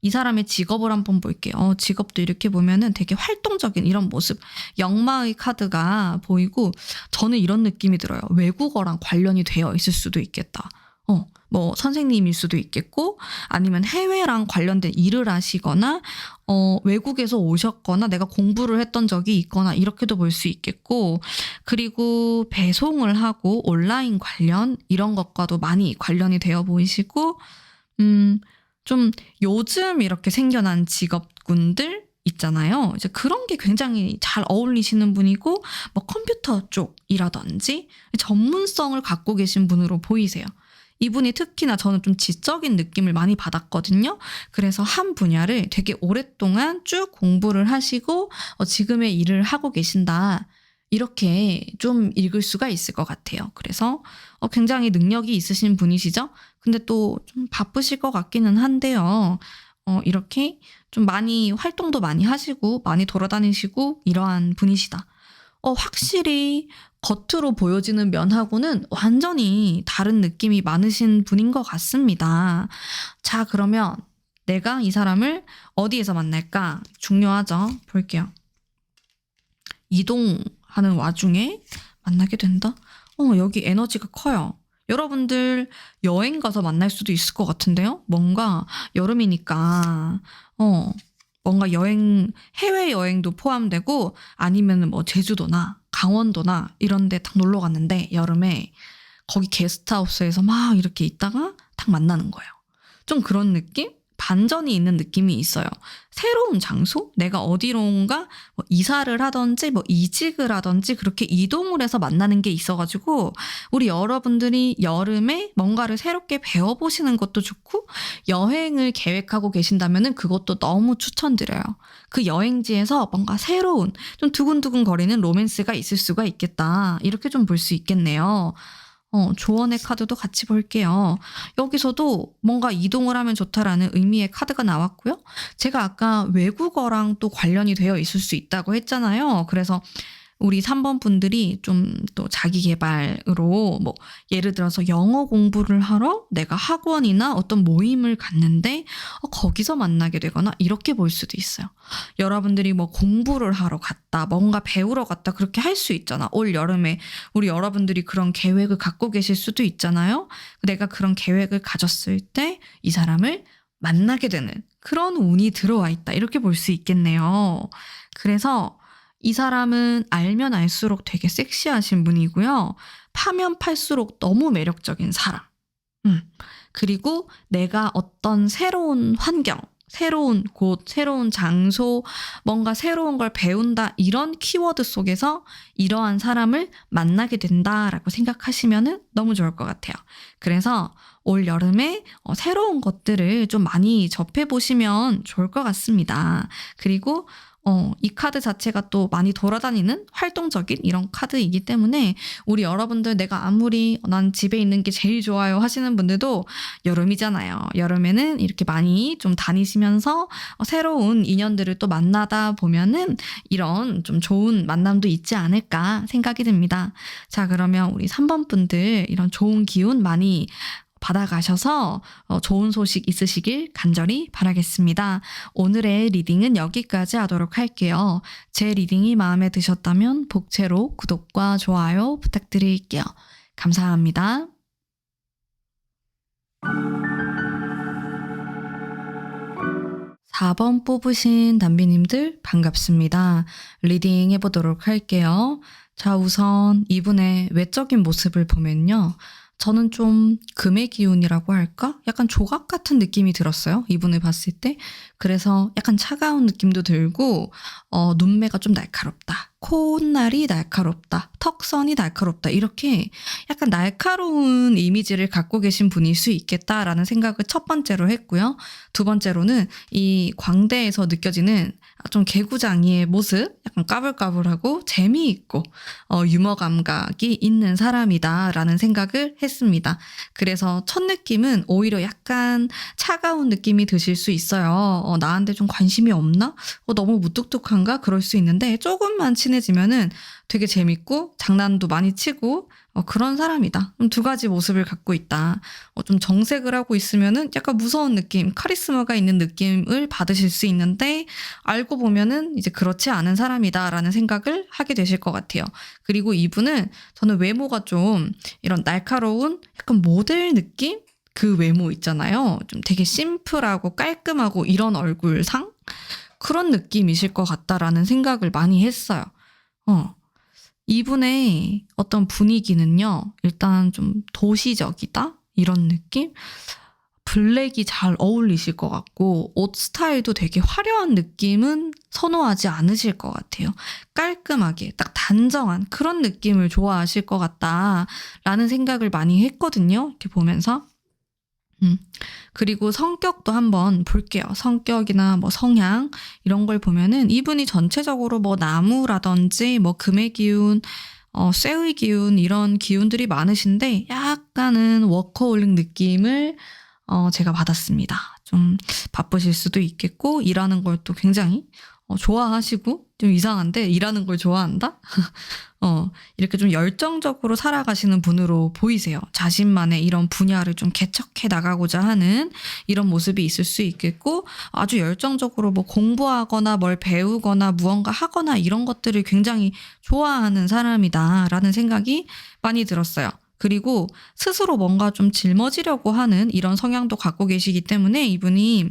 A: 이 사람의 직업을 한번 볼게요. 직업도 이렇게 보면은 되게 활동적인 이런 모습. 역마의 카드가 보이고 저는 이런 느낌이 들어요. 외국어랑 관련이 되어 있을 수도 있겠다. 뭐 선생님일 수도 있겠고 아니면 해외랑 관련된 일을 하시거나 외국에서 오셨거나 내가 공부를 했던 적이 있거나 이렇게도 볼 수 있겠고 그리고 배송을 하고 온라인 관련 이런 것과도 많이 관련이 되어 보이시고 좀 요즘 이렇게 생겨난 직업군들 있잖아요. 이제 그런 게 굉장히 잘 어울리시는 분이고 뭐 컴퓨터 쪽이라든지 전문성을 갖고 계신 분으로 보이세요. 이분이 특히나 저는 좀 지적인 느낌을 많이 받았거든요. 그래서 한 분야를 되게 오랫동안 쭉 공부를 하시고 지금의 일을 하고 계신다. 이렇게 좀 읽을 수가 있을 것 같아요. 그래서 굉장히 능력이 있으신 분이시죠. 근데 또 좀 바쁘실 것 같기는 한데요. 이렇게 좀 많이 활동도 많이 하시고 많이 돌아다니시고 이러한 분이시다. 확실히 겉으로 보여지는 면하고는 완전히 다른 느낌이 많으신 분인 것 같습니다. 자, 그러면 내가 이 사람을 어디에서 만날까? 중요하죠. 볼게요. 이동하는 와중에 만나게 된다? 여기 에너지가 커요. 여러분들 여행 가서 만날 수도 있을 것 같은데요? 뭔가 여름이니까, 뭔가 해외여행도 포함되고 아니면 뭐 제주도나 강원도나 이런 데 딱 놀러 갔는데 여름에 거기 게스트하우스에서 막 이렇게 있다가 딱 만나는 거예요. 좀 그런 느낌? 반전이 있는 느낌이 있어요. 새로운 장소? 내가 어디론가 뭐 이사를 하든지 뭐 이직을 하든지 그렇게 이동을 해서 만나는 게 있어가지고 우리 여러분들이 여름에 뭔가를 새롭게 배워보시는 것도 좋고 여행을 계획하고 계신다면은 그것도 너무 추천드려요. 그 여행지에서 뭔가 새로운 좀 두근두근 거리는 로맨스가 있을 수가 있겠다. 이렇게 좀 볼 수 있겠네요. 조언의 카드도 같이 볼게요. 여기서도 뭔가 이동을 하면 좋다라는 의미의 카드가 나왔고요. 제가 아까 외국어랑 또 관련이 되어 있을 수 있다고 했잖아요. 그래서 우리 3번 분들이 좀 또 자기 개발으로 뭐 예를 들어서 영어 공부를 하러 내가 학원이나 어떤 모임을 갔는데 거기서 만나게 되거나 이렇게 볼 수도 있어요. 여러분들이 뭐 공부를 하러 갔다, 뭔가 배우러 갔다 그렇게 할 수 있잖아. 올 여름에 우리 여러분들이 그런 계획을 갖고 계실 수도 있잖아요. 내가 그런 계획을 가졌을 때 이 사람을 만나게 되는 그런 운이 들어와 있다. 이렇게 볼 수 있겠네요. 그래서 이 사람은 알면 알수록 되게 섹시하신 분이고요. 파면 팔수록 너무 매력적인 사람. 그리고 내가 어떤 새로운 환경, 새로운 곳, 새로운 장소, 뭔가 새로운 걸 배운다 이런 키워드 속에서 이러한 사람을 만나게 된다라고 생각하시면 너무 좋을 것 같아요. 그래서 올 여름에 새로운 것들을 좀 많이 접해보시면 좋을 것 같습니다. 그리고 이 카드 자체가 또 많이 돌아다니는 활동적인 이런 카드이기 때문에 우리 여러분들 내가 아무리 난 집에 있는 게 제일 좋아요 하시는 분들도 여름이잖아요. 여름에는 이렇게 많이 좀 다니시면서 새로운 인연들을 또 만나다 보면은 이런 좀 좋은 만남도 있지 않을까 생각이 듭니다. 자, 그러면 우리 3번 분들 이런 좋은 기운 많이 받아가셔서 좋은 소식 있으시길 간절히 바라겠습니다. 오늘의 리딩은 여기까지 하도록 할게요. 제 리딩이 마음에 드셨다면 복채로 구독과 좋아요 부탁드릴게요. 감사합니다. 4번 뽑으신 담비님들 반갑습니다. 리딩 해보도록 할게요. 자, 우선 이분의 외적인 모습을 보면요. 저는 좀 금의 기운이라고 할까? 약간 조각 같은 느낌이 들었어요. 이분을 봤을 때. 그래서 약간 차가운 느낌도 들고 눈매가 좀 날카롭다. 콧날이 날카롭다. 턱선이 날카롭다. 이렇게 약간 날카로운 이미지를 갖고 계신 분일 수 있겠다라는 생각을 첫 번째로 했고요. 두 번째로는 이 광대에서 느껴지는 좀 개구장이의 모습, 약간 까불까불하고 재미있고 유머 감각이 있는 사람이다라는 생각을 했습니다. 그래서 첫 느낌은 오히려 약간 차가운 느낌이 드실 수 있어요. 나한테 좀 관심이 없나? 너무 무뚝뚝한가? 그럴 수 있는데 조금만 친해지면은 되게 재밌고 장난도 많이 치고 그런 사람이다. 두 가지 모습을 갖고 있다. 좀 정색을 하고 있으면은 약간 무서운 느낌, 카리스마가 있는 느낌을 받으실 수 있는데 알고 보면은 이제 그렇지 않은 사람이다라는 생각을 하게 되실 것 같아요. 그리고 이분은 저는 외모가 좀 이런 날카로운 약간 모델 느낌? 그 외모 있잖아요. 좀 되게 심플하고 깔끔하고 이런 얼굴상? 그런 느낌이실 것 같다라는 생각을 많이 했어요. 이분의 어떤 분위기는요, 일단 좀 도시적이다? 이런 느낌? 블랙이 잘 어울리실 것 같고, 옷 스타일도 되게 화려한 느낌은 선호하지 않으실 것 같아요. 깔끔하게, 딱 단정한 그런 느낌을 좋아하실 것 같다라는 생각을 많이 했거든요. 이렇게 보면서. 그리고 성격도 한번 볼게요. 성격이나 뭐 성향 이런 걸 보면은 이분이 전체적으로 뭐 나무라든지 뭐 금의 기운, 쇠의 기운 이런 기운들이 많으신데 약간은 워커홀릭 느낌을 제가 받았습니다. 좀 바쁘실 수도 있겠고 일하는 걸 또 굉장히 좋아하시고 좀 이상한데 일하는 걸 좋아한다? 이렇게 좀 열정적으로 살아가시는 분으로 보이세요. 자신만의 이런 분야를 좀 개척해 나가고자 하는 이런 모습이 있을 수 있겠고 아주 열정적으로 뭐 공부하거나 뭘 배우거나 무언가 하거나 이런 것들을 굉장히 좋아하는 사람이다라는 생각이 많이 들었어요. 그리고 스스로 뭔가 좀 짊어지려고 하는 이런 성향도 갖고 계시기 때문에 이분이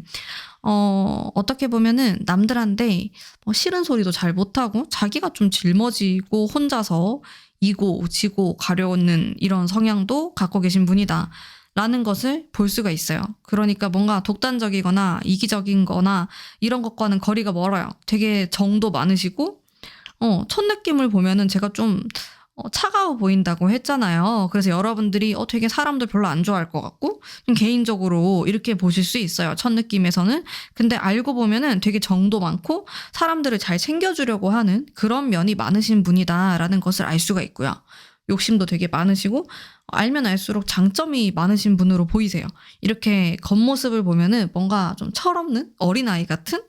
A: 어떻게 보면은 남들한테 싫은 소리도 잘 못하고 자기가 좀 짊어지고 혼자서 이고 지고 가려는 이런 성향도 갖고 계신 분이다. 라는 것을 볼 수가 있어요. 그러니까 뭔가 독단적이거나 이기적인 거나 이런 것과는 거리가 멀어요. 되게 정도 많으시고, 첫 느낌을 보면은 제가 좀 차가워 보인다고 했잖아요. 그래서 여러분들이 되게 사람들 별로 안 좋아할 것 같고 좀 개인적으로 이렇게 보실 수 있어요. 첫 느낌에서는. 근데 알고 보면은 되게 정도 많고 사람들을 잘 챙겨주려고 하는 그런 면이 많으신 분이다라는 것을 알 수가 있고요. 욕심도 되게 많으시고 알면 알수록 장점이 많으신 분으로 보이세요. 이렇게 겉모습을 보면은 뭔가 좀 철없는 어린아이 같은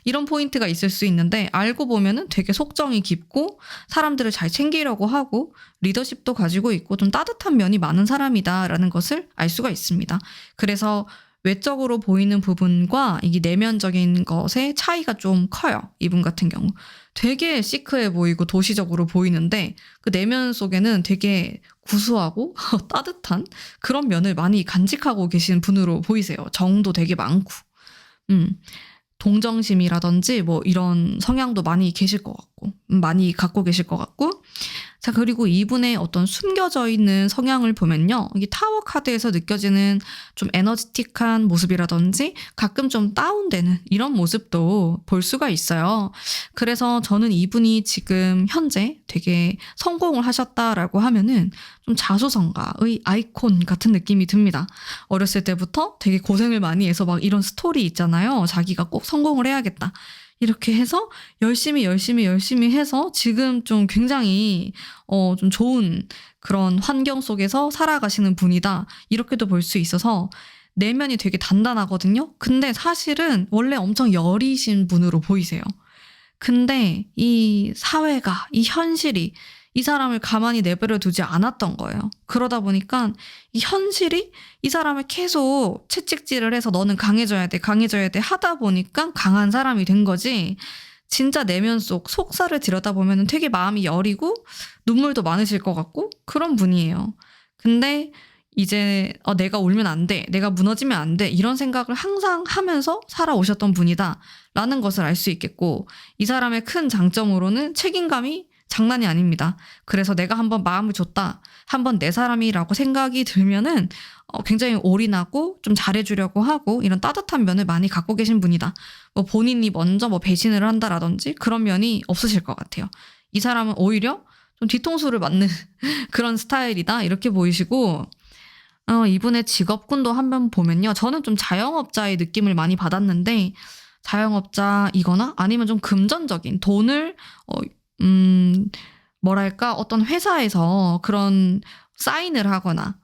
A: 이런 포인트가 있을 수 있는데 알고 보면은 되게 속정이 깊고 사람들을 잘 챙기려고 하고 리더십도 가지고 있고 좀 따뜻한 면이 많은 사람이다라는 것을 알 수가 있습니다. 그래서 외적으로 보이는 부분과 이게 내면적인 것의 차이가 좀 커요. 이분 같은 경우. 되게 시크해 보이고 도시적으로 보이는데 그 내면 속에는 되게 구수하고 따뜻한 그런 면을 많이 간직하고 계신 분으로 보이세요. 정도 되게 많고. 동정심이라든지 뭐 이런 성향도 많이 계실 것 같고, 많이 갖고 계실 것 같고. 자, 그리고 이분의 어떤 숨겨져 있는 성향을 보면요. 이 타워 카드에서 느껴지는 좀 에너지틱한 모습이라든지 가끔 좀 다운되는 이런 모습도 볼 수가 있어요. 그래서 저는 이분이 지금 현재 되게 성공을 하셨다라고 하면은 좀 자수성가의 아이콘 같은 느낌이 듭니다. 어렸을 때부터 되게 고생을 많이 해서 막 이런 스토리 있잖아요. 자기가 꼭 성공을 해야겠다. 이렇게 해서 열심히 해서 지금 좀 굉장히 좀 좋은 그런 환경 속에서 살아가시는 분이다. 이렇게도 볼 수 있어서 내면이 되게 단단하거든요. 근데 사실은 원래 엄청 여리신 분으로 보이세요. 근데 이 사회가, 이 현실이 이 사람을 가만히 내버려 두지 않았던 거예요. 그러다 보니까 이 현실이 이 사람을 계속 채찍질을 해서 너는 강해져야 돼 하다 보니까 강한 사람이 된 거지. 진짜 내면 속 속살을 들여다보면 되게 마음이 여리고 눈물도 많으실 것 같고 그런 분이에요. 근데 이제 내가 울면 안 돼, 내가 무너지면 안 돼 이런 생각을 항상 하면서 살아오셨던 분이다 라는 것을 알 수 있겠고 이 사람의 큰 장점으로는 책임감이 장난이 아닙니다. 그래서 내가 한번 마음을 줬다, 한번 내 사람이라고 생각이 들면은 굉장히 올인하고 좀 잘해주려고 하고 이런 따뜻한 면을 많이 갖고 계신 분이다. 뭐 본인이 먼저 뭐 배신을 한다라든지 그런 면이 없으실 것 같아요. 이 사람은 오히려 좀 뒤통수를 맞는 그런 스타일이다 이렇게 보이시고 이분의 직업군도 한번 보면요. 저는 좀 자영업자의 느낌을 많이 받았는데 자영업자이거나 아니면 좀 금전적인 돈을 뭐랄까 어떤 회사에서 그런 사인을 하거나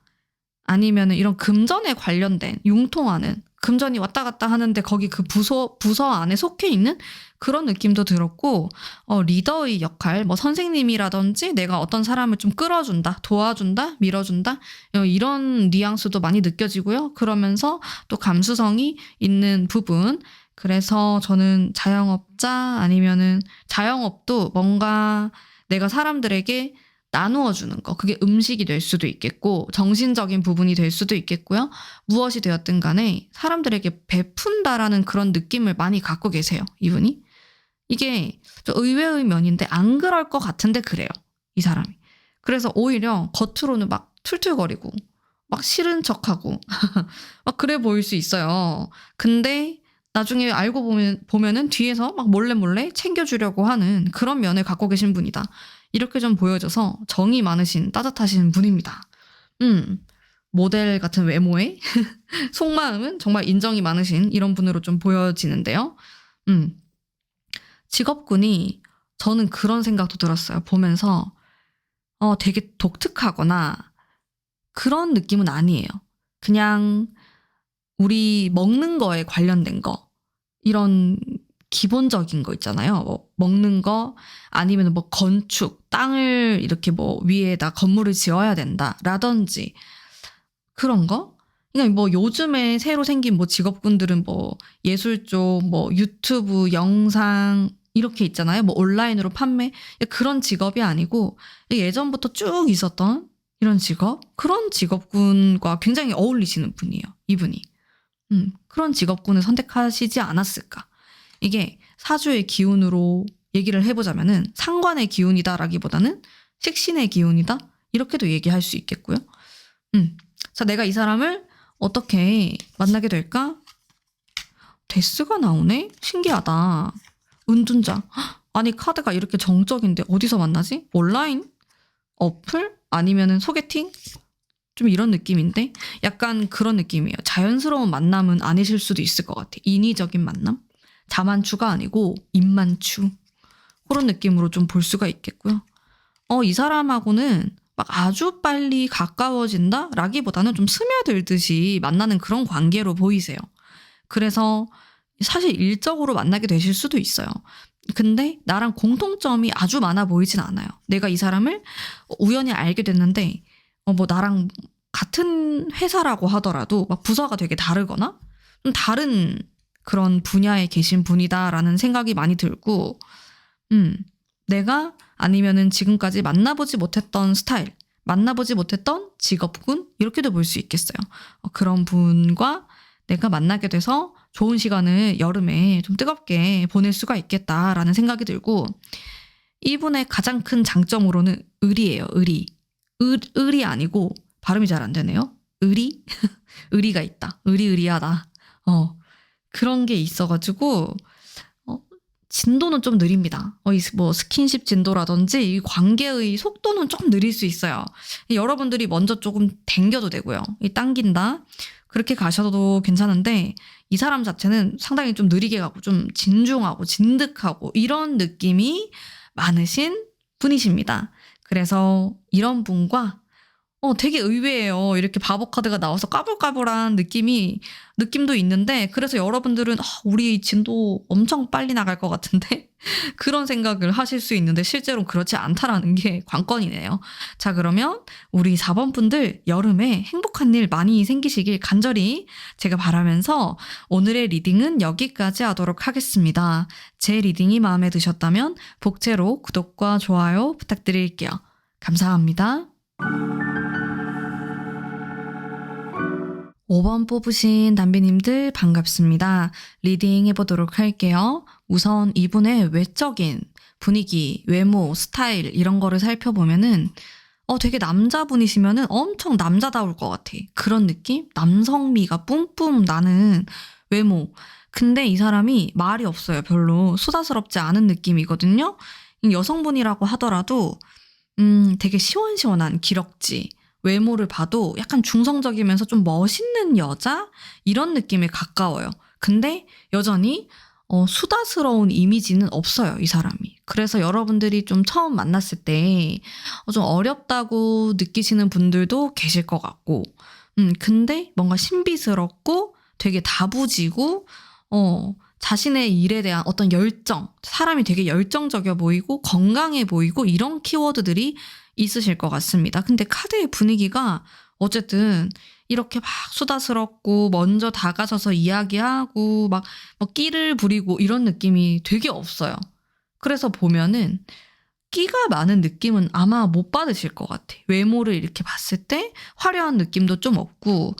A: 아니면 이런 금전에 관련된 융통하는 금전이 왔다 갔다 하는데 거기 그 부서 안에 속해 있는 그런 느낌도 들었고 리더의 역할 뭐 선생님이라든지 내가 어떤 사람을 좀 끌어준다, 도와준다, 밀어준다 이런 뉘앙스도 많이 느껴지고요. 그러면서 또 감수성이 있는 부분 그래서 저는 자영업자 아니면은 자영업도 뭔가 내가 사람들에게 나누어 주는 거. 그게 음식이 될 수도 있겠고 정신적인 부분이 될 수도 있겠고요. 무엇이 되었든 간에 사람들에게 베푼다라는 그런 느낌을 많이 갖고 계세요. 이분이. 이게 좀 의외의 면인데 안 그럴 것 같은데 그래요. 이 사람이. 그래서 오히려 겉으로는 막 툴툴거리고 막 싫은 척하고 막 그래 보일 수 있어요. 근데 나중에 알고 보면은 뒤에서 막 몰래 챙겨주려고 하는 그런 면을 갖고 계신 분이다. 이렇게 좀 보여져서 정이 많으신 따뜻하신 분입니다. 모델 같은 외모에 속마음은 정말 인정이 많으신 이런 분으로 좀 보여지는데요. 직업군이 저는 그런 생각도 들었어요. 보면서 되게 독특하거나 그런 느낌은 아니에요. 그냥 우리 먹는 거에 관련된 거 이런 기본적인 거 있잖아요. 뭐 먹는 거 아니면 뭐 건축 땅을 이렇게 뭐 위에다 건물을 지어야 된다라든지 그런 거. 그러니까 뭐 요즘에 새로 생긴 뭐 직업군들은 뭐 예술 쪽 뭐 유튜브 영상 이렇게 있잖아요. 뭐 온라인으로 판매 그런 직업이 아니고 예전부터 쭉 있었던 이런 직업 그런 직업군과 굉장히 어울리시는 분이에요. 이분이. 그런 직업군을 선택하시지 않았을까. 이게 사주의 기운으로 얘기를 해보자면은 상관의 기운이다라기보다는 식신의 기운이다 이렇게도 얘기할 수 있겠고요. 자, 내가 이 사람을 어떻게 만나게 될까? 데스가 나오네? 신기하다. 은둔자. 아니 카드가 이렇게 정적인데 어디서 만나지? 온라인? 어플? 아니면은 소개팅? 좀 이런 느낌인데 약간 그런 느낌이에요. 자연스러운 만남은 아니실 수도 있을 것 같아. 인위적인 만남? 자만추가 아니고 입만추. 그런 느낌으로 좀 볼 수가 있겠고요. 이 사람하고는 막 아주 빨리 가까워진다? 라기보다는 좀 스며들듯이 만나는 그런 관계로 보이세요. 그래서 사실 일적으로 만나게 되실 수도 있어요. 근데 나랑 공통점이 아주 많아 보이진 않아요. 내가 이 사람을 우연히 알게 됐는데, 뭐 나랑 같은 회사라고 하더라도 막 부서가 되게 다르거나 좀 다른 그런 분야에 계신 분이다라는 생각이 많이 들고, 내가 아니면은 지금까지 만나보지 못했던 스타일, 만나보지 못했던 직업군, 이렇게도 볼 수 있겠어요. 그런 분과 내가 만나게 돼서 좋은 시간을 여름에 좀 뜨겁게 보낼 수가 있겠다라는 생각이 들고, 이분의 가장 큰 장점으로는 의리예요. 의리. 의리 아니고 발음이 잘 안 되네요. 의리? 의리가 있다. 의리의리하다. 그런 게 있어가지고 진도는 좀 느립니다. 뭐 스킨십 진도라든지 이 관계의 속도는 좀 느릴 수 있어요. 여러분들이 먼저 조금 당겨도 되고요. 당긴다. 그렇게 가셔도 괜찮은데 이 사람 자체는 상당히 좀 느리게 가고 좀 진중하고 진득하고 이런 느낌이 많으신 분이십니다. 그래서 이런 분과 되게 의외예요. 이렇게 바보 카드가 나와서 까불까불한 느낌도 있는데, 그래서 여러분들은 우리 진도 엄청 빨리 나갈 것 같은데 그런 생각을 하실 수 있는데 실제로 그렇지 않다라는 게 관건이네요. 자, 그러면 우리 4번 분들 여름에 행복한 일 많이 생기시길 간절히 제가 바라면서 오늘의 리딩은 여기까지 하도록 하겠습니다. 제 리딩이 마음에 드셨다면 복제로 구독과 좋아요 부탁드릴게요. 감사합니다. 5번 뽑으신 담비님들 반갑습니다. 리딩 해보도록 할게요. 우선 이분의 외적인 분위기, 외모, 스타일 이런 거를 살펴보면은 되게 남자분이시면은 엄청 남자다울 것 같아. 그런 느낌? 남성미가 뿜뿜 나는 외모. 근데 이 사람이 말이 없어요. 별로 수다스럽지 않은 느낌이거든요. 여성분이라고 하더라도 되게 시원시원한 기럭지. 외모를 봐도 약간 중성적이면서 좀 멋있는 여자? 이런 느낌에 가까워요. 근데 여전히 수다스러운 이미지는 없어요, 이 사람이. 그래서 여러분들이 좀 처음 만났을 때 좀 어렵다고 느끼시는 분들도 계실 것 같고, 근데 뭔가 신비스럽고 되게 다부지고, 자신의 일에 대한 어떤 열정, 사람이 되게 열정적이어 보이고 건강해 보이고 이런 키워드들이 있으실 것 같습니다. 근데 카드의 분위기가 어쨌든 이렇게 막 수다스럽고 먼저 다가서서 이야기하고 막 끼를 부리고 이런 느낌이 되게 없어요. 그래서 보면은 끼가 많은 느낌은 아마 못 받으실 것 같아. 외모를 이렇게 봤을 때 화려한 느낌도 좀 없고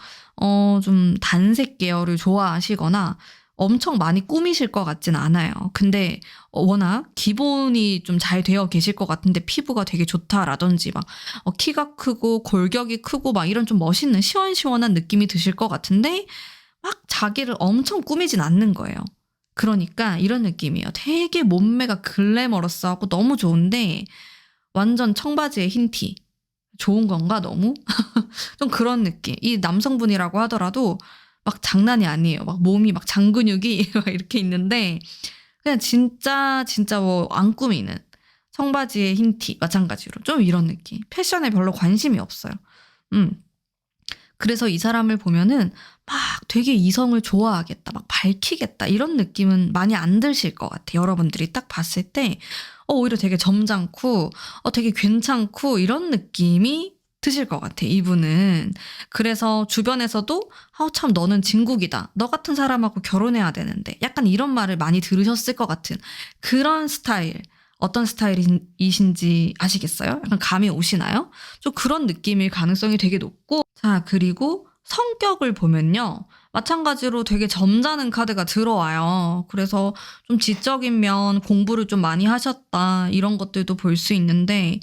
A: 좀 단색 계열을 좋아하시거나 엄청 많이 꾸미실 것 같진 않아요. 근데 워낙 기본이 좀 잘 되어 계실 것 같은데 피부가 되게 좋다라든지 막 키가 크고 골격이 크고 막 이런 좀 멋있는 시원시원한 느낌이 드실 것 같은데 막 자기를 엄청 꾸미진 않는 거예요. 그러니까 이런 느낌이에요. 되게 몸매가 글래머러스하고 너무 좋은데 완전 청바지에 흰 티. 좋은 건가 너무? 좀 그런 느낌. 이 남성분이라고 하더라도 막 장난이 아니에요. 막 몸이 막 장근육이 막 이렇게 있는데 그냥 진짜 뭐 안 꾸미는 청바지에 흰 티 마찬가지로 좀 이런 느낌. 패션에 별로 관심이 없어요. 그래서 이 사람을 보면은 막 되게 이성을 좋아하겠다, 막 밝히겠다 이런 느낌은 많이 안 드실 것 같아요. 여러분들이 딱 봤을 때 오히려 되게 점잖고 되게 괜찮고 이런 느낌이 드실 것 같아, 이분은. 그래서 주변에서도 참 너는 진국이다. 너 같은 사람하고 결혼해야 되는데. 약간 이런 말을 많이 들으셨을 것 같은 그런 스타일. 어떤 스타일이신지 아시겠어요? 약간 감이 오시나요? 좀 그런 느낌일 가능성이 되게 높고, 자, 그리고 성격을 보면요. 마찬가지로 되게 점잖은 카드가 들어와요. 그래서 좀 지적인 면, 공부를 좀 많이 하셨다 이런 것들도 볼 수 있는데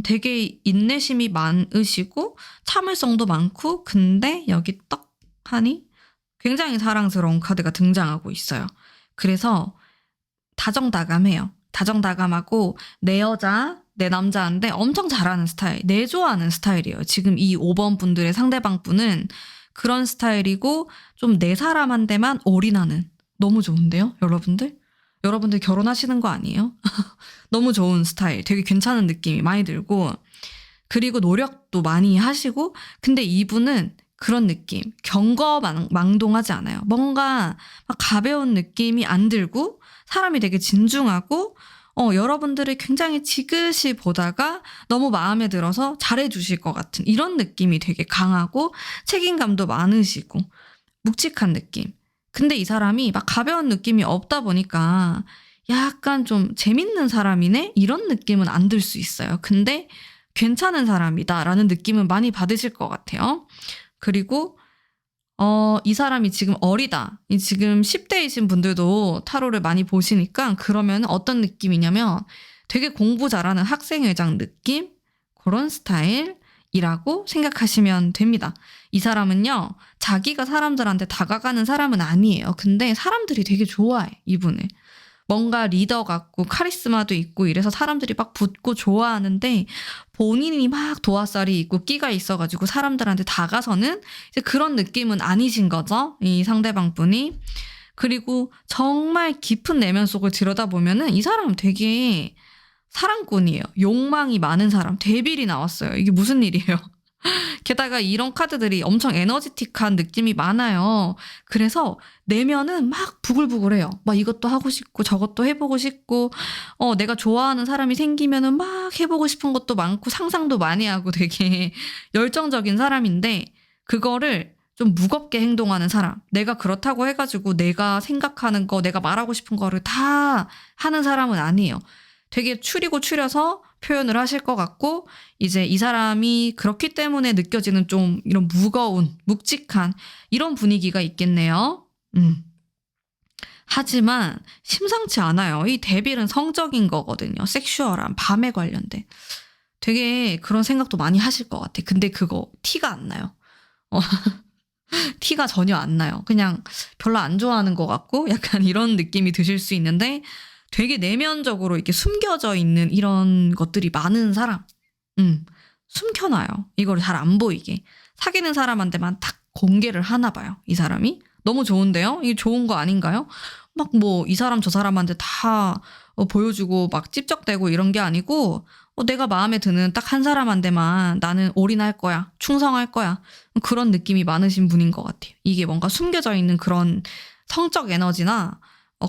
A: 되게 인내심이 많으시고 참을성도 많고, 근데 여기 떡 하니 굉장히 사랑스러운 카드가 등장하고 있어요. 그래서 다정다감해요. 다정다감하고 내 여자, 내 남자인데 엄청 잘하는 스타일, 내조하는 스타일이에요. 지금 이 5번 분들의 상대방 분은 그런 스타일이고 좀 내 사람한테만 올인하는, 너무 좋은데요, 여러분들? 여러분들 결혼하시는 거 아니에요? 너무 좋은 스타일, 되게 괜찮은 느낌이 많이 들고, 그리고 노력도 많이 하시고, 근데 이분은 그런 느낌, 경거망동하지 않아요. 뭔가 막 가벼운 느낌이 안 들고 사람이 되게 진중하고 여러분들을 굉장히 지그시 보다가 너무 마음에 들어서 잘해주실 것 같은 이런 느낌이 되게 강하고 책임감도 많으시고 묵직한 느낌. 근데 이 사람이 막 가벼운 느낌이 없다 보니까 약간 좀 재밌는 사람이네? 이런 느낌은 안 들 수 있어요. 근데 괜찮은 사람이다라는 느낌은 많이 받으실 것 같아요. 그리고 이 사람이 지금 어리다. 지금 10대이신 분들도 타로를 많이 보시니까 그러면 어떤 느낌이냐면 되게 공부 잘하는 학생회장 느낌? 그런 스타일이라고 생각하시면 됩니다. 이 사람은요, 자기가 사람들한테 다가가는 사람은 아니에요. 근데 사람들이 되게 좋아해, 이분을. 뭔가 리더 같고 카리스마도 있고 이래서 사람들이 막 붙고 좋아하는데 본인이 막 도화살이 있고 끼가 있어가지고 사람들한테 다가서는 이제 그런 느낌은 아니신 거죠. 이 상대방 분이. 그리고 정말 깊은 내면 속을 들여다보면은 이 사람 되게 사랑꾼이에요. 욕망이 많은 사람. 데빌이 나왔어요. 이게 무슨 일이에요? 게다가 이런 카드들이 엄청 에너지틱한 느낌이 많아요. 그래서 내면은 막 부글부글해요. 막 이것도 하고 싶고 저것도 해보고 싶고 내가 좋아하는 사람이 생기면은 막 해보고 싶은 것도 많고 상상도 많이 하고 되게 열정적인 사람인데 그거를 좀 무겁게 행동하는 사람. 내가 그렇다고 해가지고 내가 생각하는 거, 내가 말하고 싶은 거를 다 하는 사람은 아니에요. 되게 추리고 추려서 표현을 하실 것 같고 이제 이 사람이 그렇기 때문에 느껴지는 좀 이런 무거운, 묵직한 이런 분위기가 있겠네요. 하지만 심상치 않아요. 이 데빌은 성적인 거거든요. 섹슈얼한 밤에 관련된. 되게 그런 생각도 많이 하실 것 같아. 근데 그거 티가 안 나요. 티가 전혀 안 나요. 그냥 별로 안 좋아하는 것 같고 약간 이런 느낌이 드실 수 있는데 되게 내면적으로 이렇게 숨겨져 있는 이런 것들이 많은 사람. 숨겨놔요. 이걸 잘 안 보이게. 사귀는 사람한테만 딱 공개를 하나 봐요. 이 사람이. 너무 좋은데요? 이게 좋은 거 아닌가요? 막 뭐 이 사람 저 사람한테 다 보여주고 막 찝적대고 이런 게 아니고 내가 마음에 드는 딱 한 사람한테만 나는 올인할 거야. 충성할 거야. 그런 느낌이 많으신 분인 것 같아요. 이게 뭔가 숨겨져 있는 그런 성적 에너지나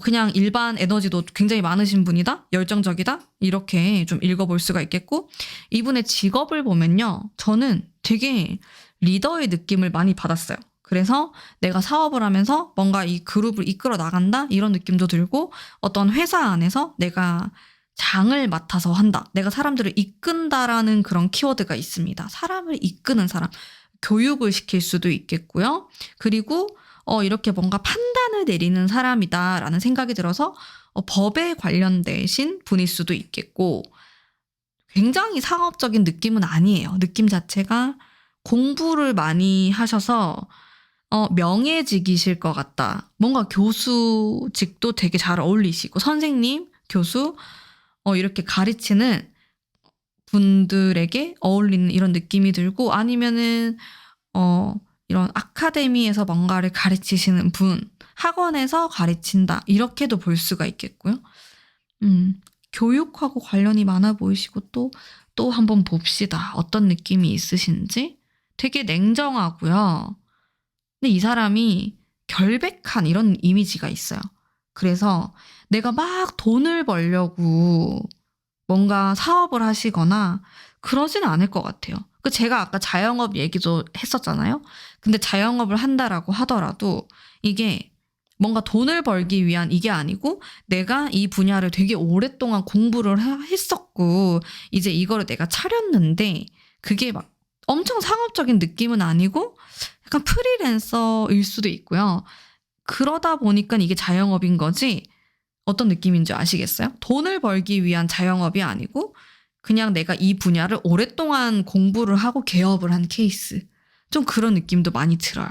A: 그냥 일반 에너지도 굉장히 많으신 분이다? 열정적이다? 이렇게 좀 읽어볼 수가 있겠고 이분의 직업을 보면요. 저는 되게 리더의 느낌을 많이 받았어요. 그래서 내가 사업을 하면서 뭔가 이 그룹을 이끌어 나간다? 이런 느낌도 들고 어떤 회사 안에서 내가 장을 맡아서 한다. 내가 사람들을 이끈다라는 그런 키워드가 있습니다. 사람을 이끄는 사람. 교육을 시킬 수도 있겠고요. 그리고 이렇게 뭔가 판단을 내리는 사람이다라는 생각이 들어서 법에 관련되신 분일 수도 있겠고 굉장히 상업적인 느낌은 아니에요. 느낌 자체가 공부를 많이 하셔서 명예직이실 것 같다. 뭔가 교수직도 되게 잘 어울리시고 선생님, 교수 이렇게 가르치는 분들에게 어울리는 이런 느낌이 들고 아니면은 이런 아카데미에서 뭔가를 가르치시는 분, 학원에서 가르친다 이렇게도 볼 수가 있겠고요. 교육하고 관련이 많아 보이시고 또 한번 봅시다. 어떤 느낌이 있으신지. 되게 냉정하고요. 근데 이 사람이 결백한 이런 이미지가 있어요. 그래서 내가 막 돈을 벌려고 뭔가 사업을 하시거나 그러진 않을 것 같아요. 제가 아까 자영업 얘기도 했었잖아요. 근데 자영업을 한다라고 하더라도 이게 뭔가 돈을 벌기 위한 이게 아니고 내가 이 분야를 되게 오랫동안 공부를 했었고 이제 이거를 내가 차렸는데 그게 막 엄청 상업적인 느낌은 아니고 약간 프리랜서일 수도 있고요. 그러다 보니까 이게 자영업인 거지 어떤 느낌인지 아시겠어요? 돈을 벌기 위한 자영업이 아니고 그냥 내가 이 분야를 오랫동안 공부를 하고 개업을 한 케이스. 좀 그런 느낌도 많이 들어요.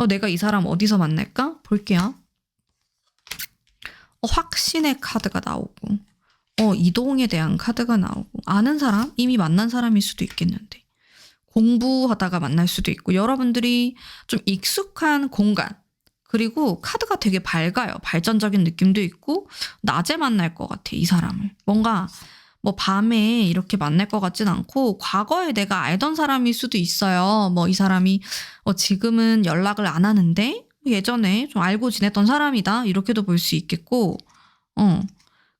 A: 내가 이 사람 어디서 만날까? 볼게요. 확신의 카드가 나오고 이동에 대한 카드가 나오고 아는 사람? 이미 만난 사람일 수도 있겠는데 공부하다가 만날 수도 있고 여러분들이 좀 익숙한 공간 그리고 카드가 되게 밝아요. 발전적인 느낌도 있고 낮에 만날 것 같아 이 사람을. 뭔가 뭐 밤에 이렇게 만날 것 같진 않고 과거에 내가 알던 사람일 수도 있어요. 뭐 이 사람이 지금은 연락을 안 하는데 예전에 좀 알고 지냈던 사람이다. 이렇게도 볼 수 있겠고,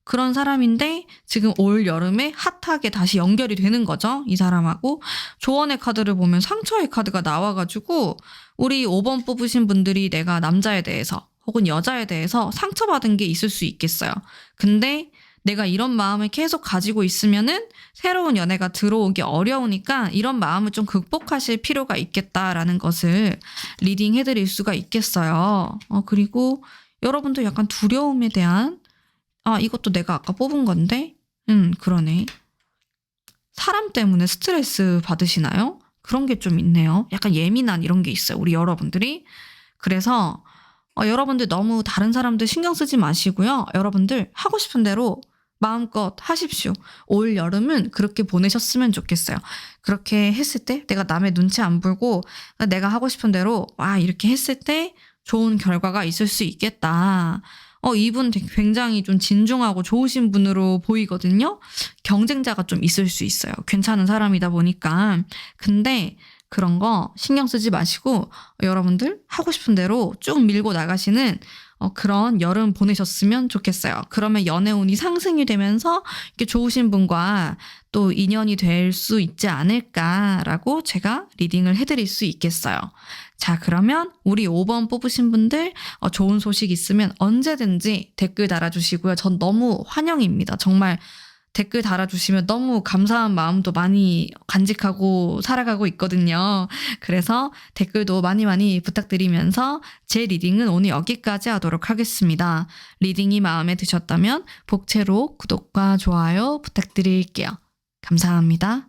A: 그런 사람인데 지금 올 여름에 핫하게 다시 연결이 되는 거죠. 이 사람하고. 조언의 카드를 보면 상처의 카드가 나와가지고 우리 5번 뽑으신 분들이 내가 남자에 대해서 혹은 여자에 대해서 상처받은 게 있을 수 있겠어요. 근데 내가 이런 마음을 계속 가지고 있으면은 새로운 연애가 들어오기 어려우니까 이런 마음을 좀 극복하실 필요가 있겠다라는 것을 리딩 해드릴 수가 있겠어요. 그리고 여러분도 약간 두려움에 대한 이것도 내가 아까 뽑은 건데? 그러네. 사람 때문에 스트레스 받으시나요? 그런 게 좀 있네요. 약간 예민한 이런 게 있어요. 우리 여러분들이. 그래서 여러분들 너무 다른 사람들 신경 쓰지 마시고요. 여러분들 하고 싶은 대로 마음껏 하십시오. 올 여름은 그렇게 보내셨으면 좋겠어요. 그렇게 했을 때 내가 남의 눈치 안 보고 내가 하고 싶은 대로 이렇게 했을 때 좋은 결과가 있을 수 있겠다. 이분 굉장히 좀 진중하고 좋으신 분으로 보이거든요. 경쟁자가 좀 있을 수 있어요. 괜찮은 사람이다 보니까. 근데 그런 거 신경 쓰지 마시고 여러분들 하고 싶은 대로 쭉 밀고 나가시는 그런 여름 보내셨으면 좋겠어요. 그러면 연애운이 상승이 되면서 이렇게 좋으신 분과 또 인연이 될 수 있지 않을까라고 제가 리딩을 해드릴 수 있겠어요. 자, 그러면 우리 5번 뽑으신 분들 좋은 소식 있으면 언제든지 댓글 달아주시고요. 전 너무 환영입니다. 정말 댓글 달아주시면 너무 감사한 마음도 많이 간직하고 살아가고 있거든요. 그래서 댓글도 많이 많이 부탁드리면서 제 리딩은 오늘 여기까지 하도록 하겠습니다. 리딩이 마음에 드셨다면 복채로 구독과 좋아요 부탁드릴게요. 감사합니다.